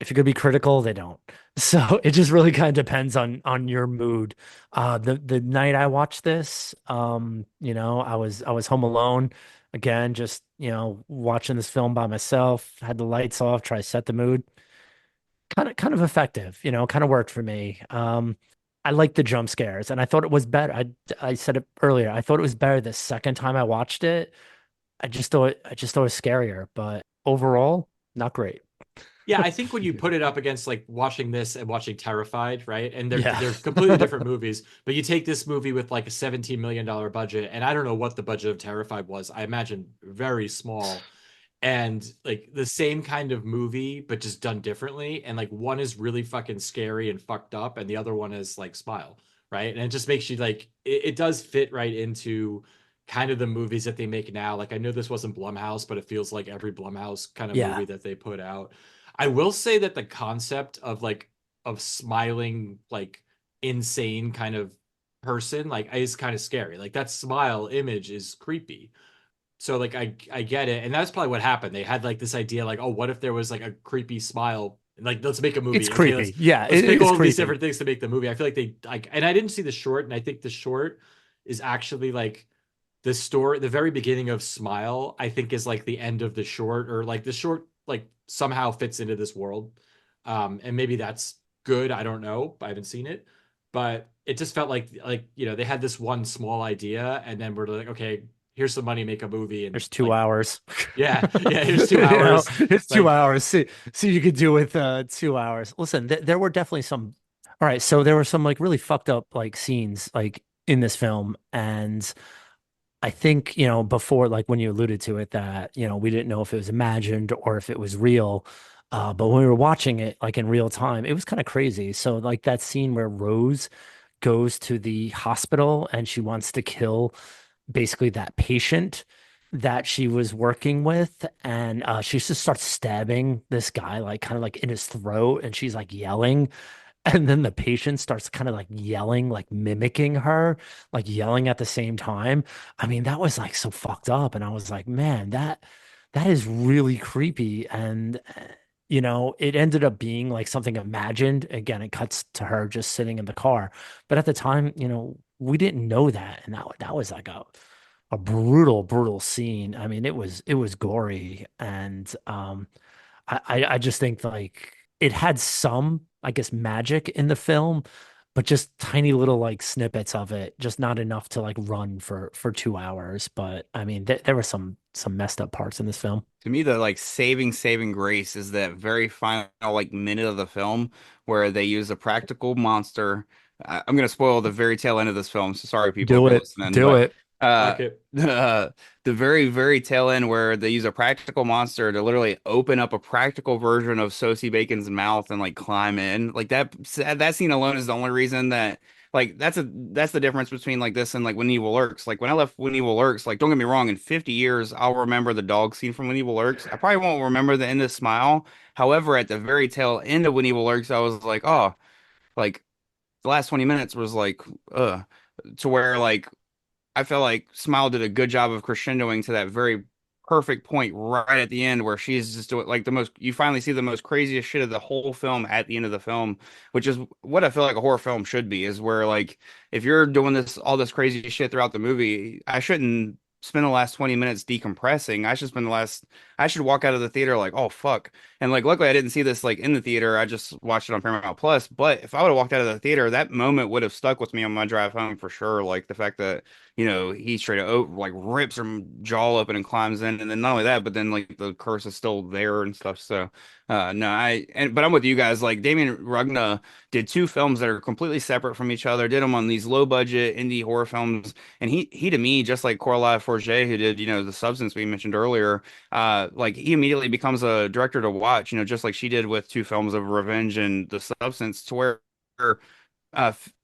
If you're gonna be critical, they don't. So it just really kind of depends on your mood. The night I watched this, I was home alone again, just watching this film by myself, had the lights off, try to set the mood. Kind of effective, kind of worked for me. I like the jump scares, and I thought it was better. I said it earlier. I thought it was better the second time I watched it. I just thought it was scarier, but overall, not great. Yeah, I think when you put it up against like watching this and watching Terrified, right? And they're Yeah. they're completely different movies, but you take this movie with like a $17 million budget, and I don't know what the budget of Terrified was. I imagine very small. And like the same kind of movie, but just done differently. And like one is really fucking scary and fucked up, and the other one is like Smile, right? And it just makes you like it does fit right into kind of the movies that they make now. Like I know this wasn't Blumhouse, but it feels like every Blumhouse kind of Yeah. movie that they put out. I will say that the concept of like of smiling like insane kind of person like is kind of scary. Like that smile image is creepy. So like I get it, and that's probably what happened. They had like this idea, like, oh, what if there was like a creepy smile? And, like, let's make a movie. It's Okay, creepy. Yeah, let's it pick is all of these creepy. different things to make the movie. I feel like they like, and I didn't see the short, and I think the short is actually like the story, the very beginning of Smile. I think is like the end of the short, or like the short like somehow fits into this world. And maybe that's good. I don't know. I haven't seen it, but it just felt like they had this one small idea, and then we're like, okay, here's some money, make a movie, and There's two like, hours. yeah, yeah, here's two You know, hours. it's two Like, hours. See you could do with 2 hours. Listen, there were definitely some. All right, so there were some like really fucked up like scenes like in this film, and I think before like when you alluded to it that we didn't know if it was imagined or if it was real. But when we were watching it like in real time, it was kind of crazy. So like that scene where Rose goes to the hospital and she wants to kill basically that patient that she was working with, and she just starts stabbing this guy like kind of like in his throat, and she's like yelling, and then the patient starts kind of like yelling, like mimicking her, like yelling at the same time. I mean, that was like so fucked up, and I was like, man, that is really creepy. And it ended up being like something imagined. Again, it cuts to her just sitting in the car, but at the time, we didn't know that, and that was like a brutal, brutal scene. I mean, it was gory, and I just think like it had some, I guess, magic in the film, but just tiny little like snippets of it, just not enough to like run for 2 hours. But I mean, there were some messed up parts in this film. To me, the like saving grace is that very final like minute of the film where they use a practical monster. I'm gonna spoil the very tail end of this film, so sorry people if Do you're it, listening, do but it. Fuck it. the very tail end where they use a practical monster to literally open up a practical version of Sosie Bacon's mouth and like climb in. Like that scene alone is the only reason that like that's the difference between like this and like When Evil Lurks. Like when I left When Evil Lurks, like don't get me wrong, in 50 years I'll remember the dog scene from When Evil Lurks. I probably won't remember the end of Smile. However, at the very tail end of When Evil Lurks, I was like, oh, like the last 20 minutes was like, to where like I felt like Smile did a good job of crescendoing to that very perfect point right at the end where she's just doing like the most, you finally see the most craziest shit of the whole film at the end of the film, which is what I feel like a horror film should be, is where like if you're doing all this crazy shit throughout the movie, I shouldn't spend the last 20 minutes decompressing. I should walk out of the theater like, oh fuck. And like luckily I didn't see this like in the theater. I just watched it on Paramount Plus. But if I would have walked out of the theater, that moment would have stuck with me on my drive home for sure. Like the fact that he straight up like rips her jaw open and climbs in, and then not only that, but then like the curse is still there and stuff. So, no, but I'm with you guys. Like Damien Rugna did two films that are completely separate from each other. Did them on these low budget indie horror films, and he to me, just like Coralie Forget, who did The Substance we mentioned earlier, like he immediately becomes a director to watch. Just like she did with two films of Revenge and The Substance, to where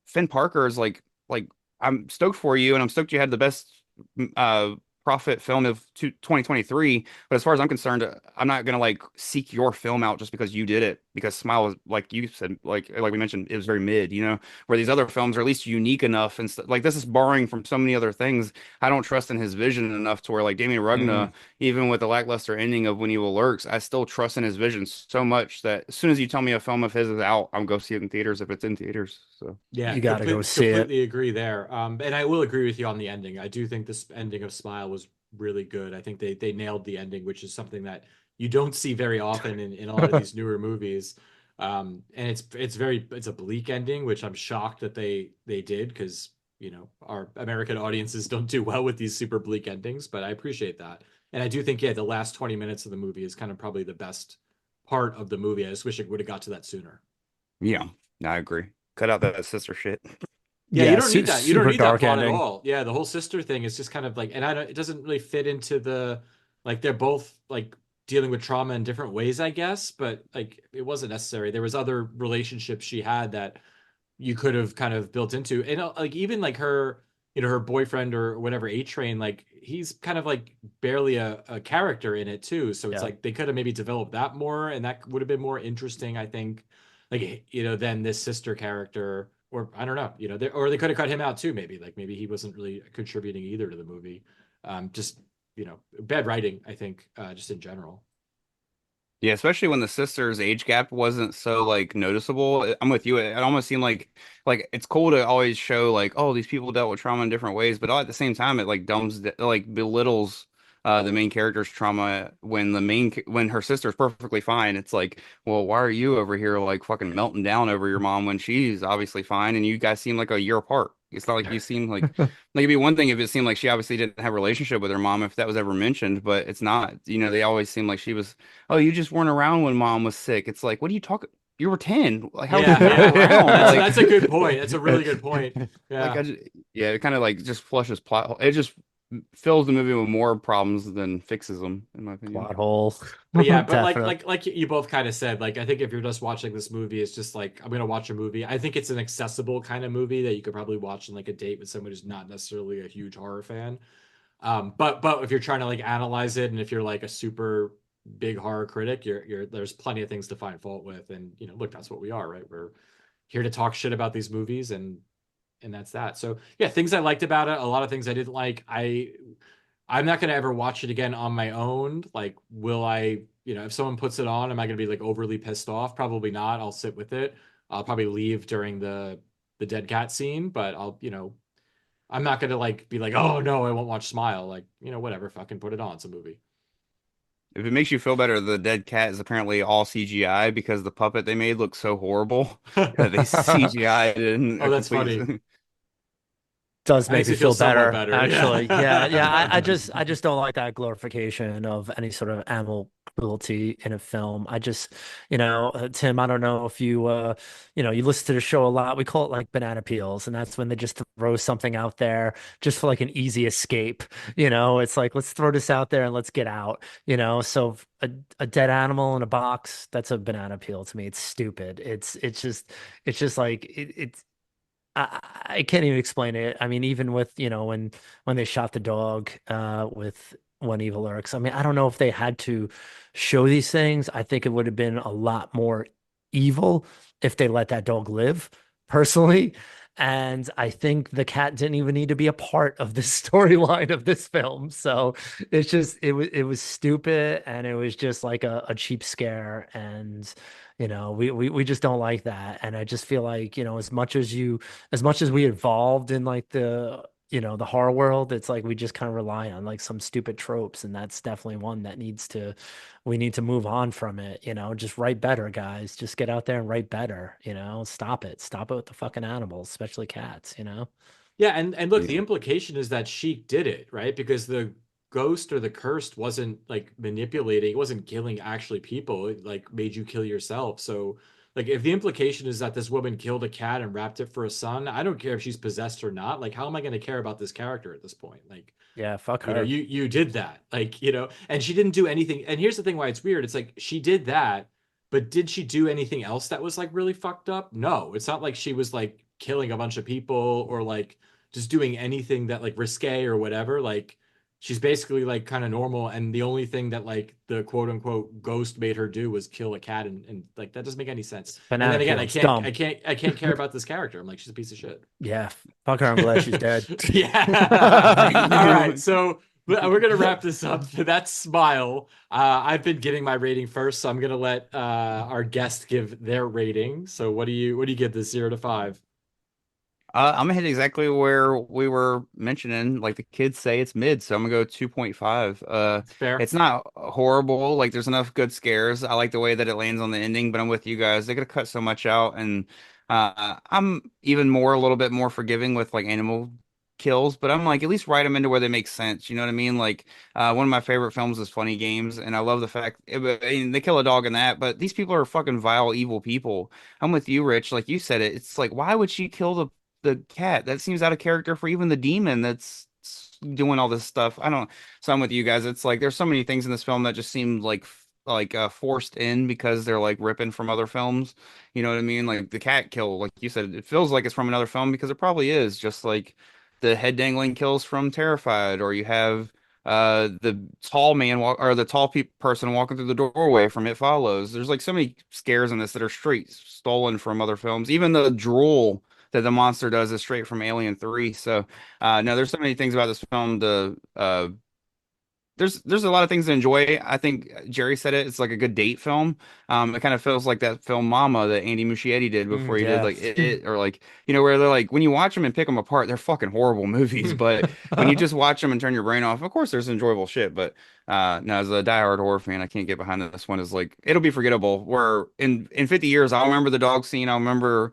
Finn Parker is like I'm stoked for you, and I'm stoked you had the best uh profit film of 2023. But as far as I'm concerned, I'm not gonna like seek your film out just because you did it. Because Smile was, like you said, like we mentioned, it was very mid. Where these other films are at least unique enough, and like this is borrowing from so many other things. I don't trust in his vision enough to where like Damien Rugna, even with the lackluster ending of When Evil Lurks, I still trust in his vision so much that as soon as you tell me a film of his is out, I'm go see it in theaters if it's in theaters. So Yeah, You gotta go see it. completely agree there. And I will agree with you on the ending. I do think this ending of Smile was really good. I think they nailed the ending, which is something that you don't see very often in a lot of these newer movies. And it's a bleak ending, which I'm shocked that they did, because our American audiences don't do well with these super bleak endings, but I appreciate that. And I do think, yeah, the last 20 minutes of the movie is kind of probably the best part of the movie. I just wish it would have got to that sooner. yeah, I agree. Cut out that sister shit. Yeah, you don't need that. You don't super need that dark plot at ending. all. Yeah, the whole sister thing is just kind of like, and it doesn't really fit into like they're both like dealing with trauma in different ways, I guess, but like it wasn't necessary. There was other relationships she had that you could have kind of built into, and like even like her, her boyfriend or whatever, A Train, like he's kind of like barely a character in it too. So it's Yeah. like they could have maybe developed that more, and that would have been more interesting, I think, like than this sister character. Or I don't know, or they could have cut him out too, maybe. Like maybe he wasn't really contributing either to the movie. Just bad writing, I think, just in general. Yeah, especially when the sisters' age gap wasn't so like noticeable. I'm with you. It almost seemed like it's cool to always show like, oh, these people dealt with trauma in different ways, but all at the same time, it like like belittles the main character's trauma when when her sister's perfectly fine. It's like, well, why are you over here like fucking melting down over your mom when she's obviously fine and you guys seem like a year apart? It's not like you seem like it'd be one thing if it seemed like she obviously didn't have a relationship with her mom if that was ever mentioned, but it's not. They always seem like she was. Oh, you just weren't around when mom was sick. It's like, what are you talking? You were 10. Like, how Yeah, were you not around? Like, that's a good point. That's a really good point. like Yeah. yeah, it kind of like just flushes plot. It just fills the movie with more problems than fixes them, in my opinion. Plot hole. But yeah, but Definitely. like you both kind of said, like I think if you're just watching this movie, it's just like I'm gonna watch a movie. I think it's an accessible kind of movie that you could probably watch on like a date with someone who's not necessarily a huge horror fan. But if you're trying to like analyze it, and if you're like a super big horror critic, you're there's plenty of things to find fault with. And you know, look, that's what we are, right? We're here to talk shit about these movies, and that's that. So yeah, things I liked about it, a lot of things I didn't like. I'm not gonna ever watch it again on my own. Like, will I, you know, if someone puts it on, am I gonna be like overly pissed off? Probably not. I'll sit with it. I'll probably leave during the dead cat scene, but I'll, you know, I'm not gonna like be like, oh no, I won't watch Smile. Like, you know, whatever, fucking put it on. It's a movie. If it makes you feel better, the dead cat is apparently all CGI because the puppet they made looks so horrible that they CGI'd in Oh, a that's complete. funny. Does That make makes me me feel feel somewhat better, better. actually. Yeah, yeah. I Yeah. just I just don't like that glorification of any sort of animal cruelty in a film. I just, Tim, I don't know if you listen to the show a lot. We call it like banana peels, and that's when they just throw something out there just for like an easy escape. It's like let's throw this out there and let's get out. So a dead animal in a box, that's a banana peel to me. It's stupid. It's just like it's I can't even explain it. I mean, even with, when they shot the dog with One Evil Lurks, I mean, I don't know if they had to show these things. I think it would have been a lot more evil if they let that dog live, personally. And I think the cat didn't even need to be a part of the storyline of this film. So it was stupid, and it was just like a cheap scare. And we just don't like that. And I just feel like, as much as we evolved in like the horror world, it's like we just kind of rely on like some stupid tropes, and that's definitely one that we need to move on from it. Just write better, guys. Just get out there and write better. Stop it with the fucking animals, especially cats. Yeah, and look, the Yeah. implication is that she did it, right? Because the ghost or the cursed wasn't like manipulating, it wasn't killing actually people. It like made you kill yourself. So like if the implication is that this woman killed a cat and wrapped it for a son, I don't care if she's possessed or not. Like how am I going to care about this character at this point? Like, Yeah, fuck you know, her. you did that. Like, you know, and she didn't do anything. And here's the thing why it's weird. It's like she did that, but did she do anything else that was like really fucked up? No. It's not like she was like killing a bunch of people or like just doing anything that like risque or whatever. Like she's basically like kind of normal, and the only thing that like the quote unquote ghost made her do was kill a cat, and like that doesn't make any sense. And then Banana again, peel. It's dumb. I can't care about this character. I'm like, she's a piece of shit. Yeah, fuck her. I'm glad she's dead. Yeah. All right. So we're gonna wrap this up. That's Smile. I've been giving my rating first, so I'm gonna let our guest give their rating. So what do you give this 0 to 5? I'm gonna hit exactly where we were mentioning. Like the kids say, it's mid, so I'm gonna go 2.5. It's fair. It's not horrible. Like there's enough good scares. I like the way that it lands on the ending, but I'm with you guys. They could have cut so much out, and I'm even a little bit more forgiving with like animal kills. But I'm like, at least write them into where they make sense. You know what I mean? Like one of my favorite films is Funny Games, and I love the fact I mean, they kill a dog in that, but these people are fucking vile, evil people. I'm with you, Rich. Like you said it. It's like, why would she kill the cat? That seems out of character for even the demon that's doing all this stuff. I don't. So I'm with you guys. It's like there's so many things in this film that just seem like forced in because they're like ripping from other films. You know what I mean? Like the cat kill, like you said, it feels like it's from another film because it probably is. Just like the head dangling kills from Terrified, or you have the tall man or the person walking through the doorway from It Follows. There's like so many scares in this that are straight stolen from other films. Even the drool that the monster does is straight from Alien 3. So no, there's so many things about this film to there's a lot of things to enjoy. I think Jerry said it. It's like a good date film. It kind of feels like that film Mama that Andy Muschietti did before he did Yeah. like or like where they're like when you watch them and pick them apart, they're fucking horrible movies. But when you just watch them and turn your brain off, of course there's enjoyable shit. But no, as a diehard horror fan, I can't get behind this one. Is like it'll be forgettable. Where in 50 years, I'll remember the dog scene. I'll remember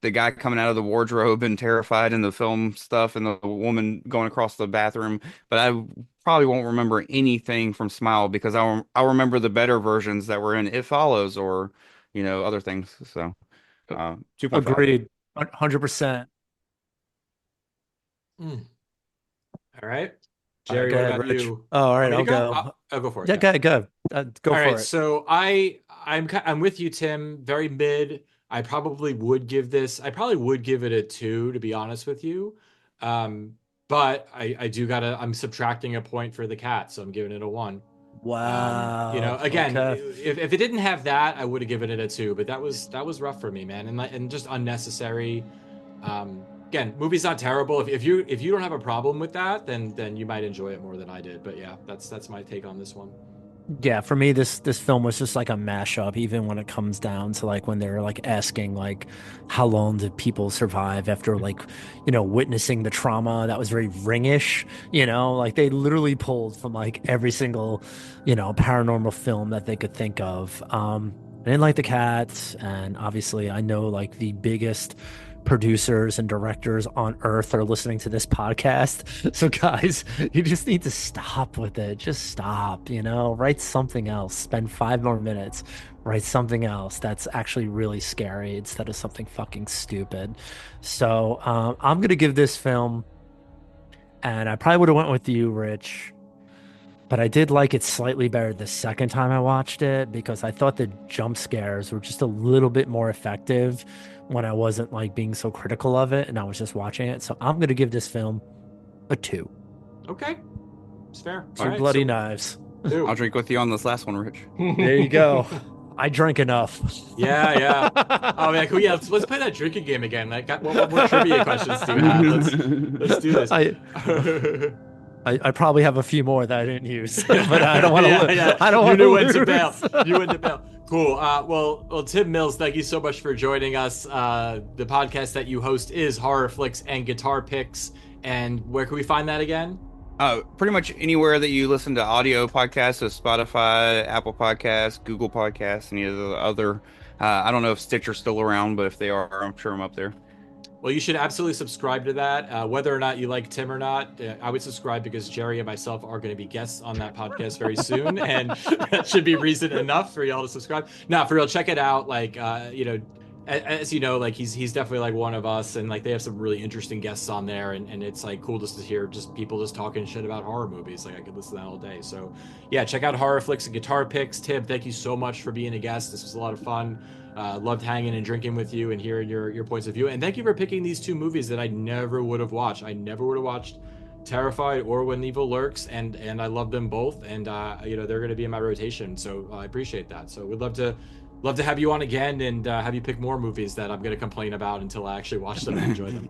the guy coming out of the wardrobe and terrified in the film stuff, and the woman going across the bathroom. But I probably won't remember anything from Smile because I'll remember the better versions that were in It Follows or other things. So 2.5. Agreed. 100%. All right. All right, Jerry, go what ahead, about Rich. you? Oh, all Want right, me to I'll go? go. I'll go for it. Yeah, Yeah. go ahead, go. Go All for right. it. So I'm with you, Tim. Very mid. I probably would give it a 2, to be honest with you. Um, but I do gotta, I'm subtracting a point for the cat, so I'm giving it a 1. Wow. Again, Okay. if it didn't have that, I would have given it a 2, but that was rough for me, man, and just unnecessary. Again, movie's not terrible. If you don't have a problem with that, then you might enjoy it more than I did. But yeah, that's my take on this one. Yeah, for me, this film was just like a mashup, even when it comes down to like when they're like asking like how long did people survive after like, witnessing the trauma that was very ringish, like they literally pulled from like every single, paranormal film that they could think of. I didn't like the cats, and obviously I know like the biggest producers and directors on earth are listening to this podcast. So guys, you just need to stop with it. Just stop, write something else. Spend 5 more minutes. Write something else that's actually really scary instead of something fucking stupid. So I'm gonna give this film, and I probably would have went with you, Rich, but I did like it slightly better the second time I watched it because I thought the jump scares were just a little bit more effective when I wasn't like being so critical of it and I was just watching it. So I'm going to give this film a 2. Okay, it's fair. Two All right, bloody so knives. I'll 2. drink with you on this last one, Rich. There you go. I drank enough. Yeah, yeah. Oh man, cool. Yeah, let's play that drinking game again. Like, what more trivia questions do you have? Let's do this. I probably have a few more that I didn't use, but I don't want to. Yeah. I don't You want knew to when lose. to bail. You went to bail. Cool. Well, Tim Mills, thank you so much for joining us. The podcast that you host is Horror Flicks and Guitar Picks. And where can we find that again? Pretty much anywhere that you listen to audio podcasts, so Spotify, Apple Podcasts, Google Podcasts, any of the other. I don't know if Stitcher's still around, but if they are, I'm sure I'm up there. Well, you should absolutely subscribe to that. Whether or not you like Tim or not, I would subscribe because Jerry and myself are going to be guests on that podcast very soon, and that should be reason enough for y'all to subscribe. Now, for real, check it out. Like, as you know, like he's definitely like one of us, and like they have some really interesting guests on there, and it's like cool just to hear just people just talking shit about horror movies. Like I could listen to that all day. So yeah, check out Horror Flicks and Guitar Picks. Tim, thank you so much for being a guest. This was a lot of fun. Loved hanging and drinking with you and hearing your points of view. And thank you for picking these 2 movies that I never would have watched. I never would have watched Terrified or When Evil Lurks, and I love them both. And they're going to be in my rotation, so I appreciate that. So we'd love to have you on again and have you pick more movies that I'm going to complain about until I actually watch them and enjoy them.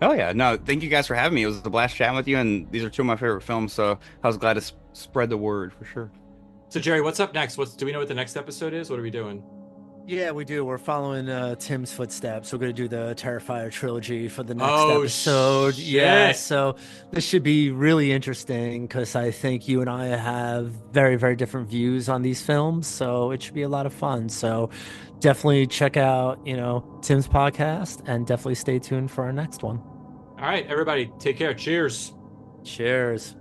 Oh yeah, no, thank you guys for having me. It was a blast chatting with you, and these are 2 of my favorite films, so I was glad to spread the word for sure. So Jerry, what's up next? Do we know what the next episode is? What are we doing? Yeah, we do. We're following Tim's footsteps. We're going to do the Terrifier trilogy for the next Oh, episode. shit. Yeah, so this should be really interesting because I think you and I have very, very different views on these films. So it should be a lot of fun. So definitely check out, Tim's podcast and definitely stay tuned for our next one. All right, everybody, take care. Cheers. Cheers.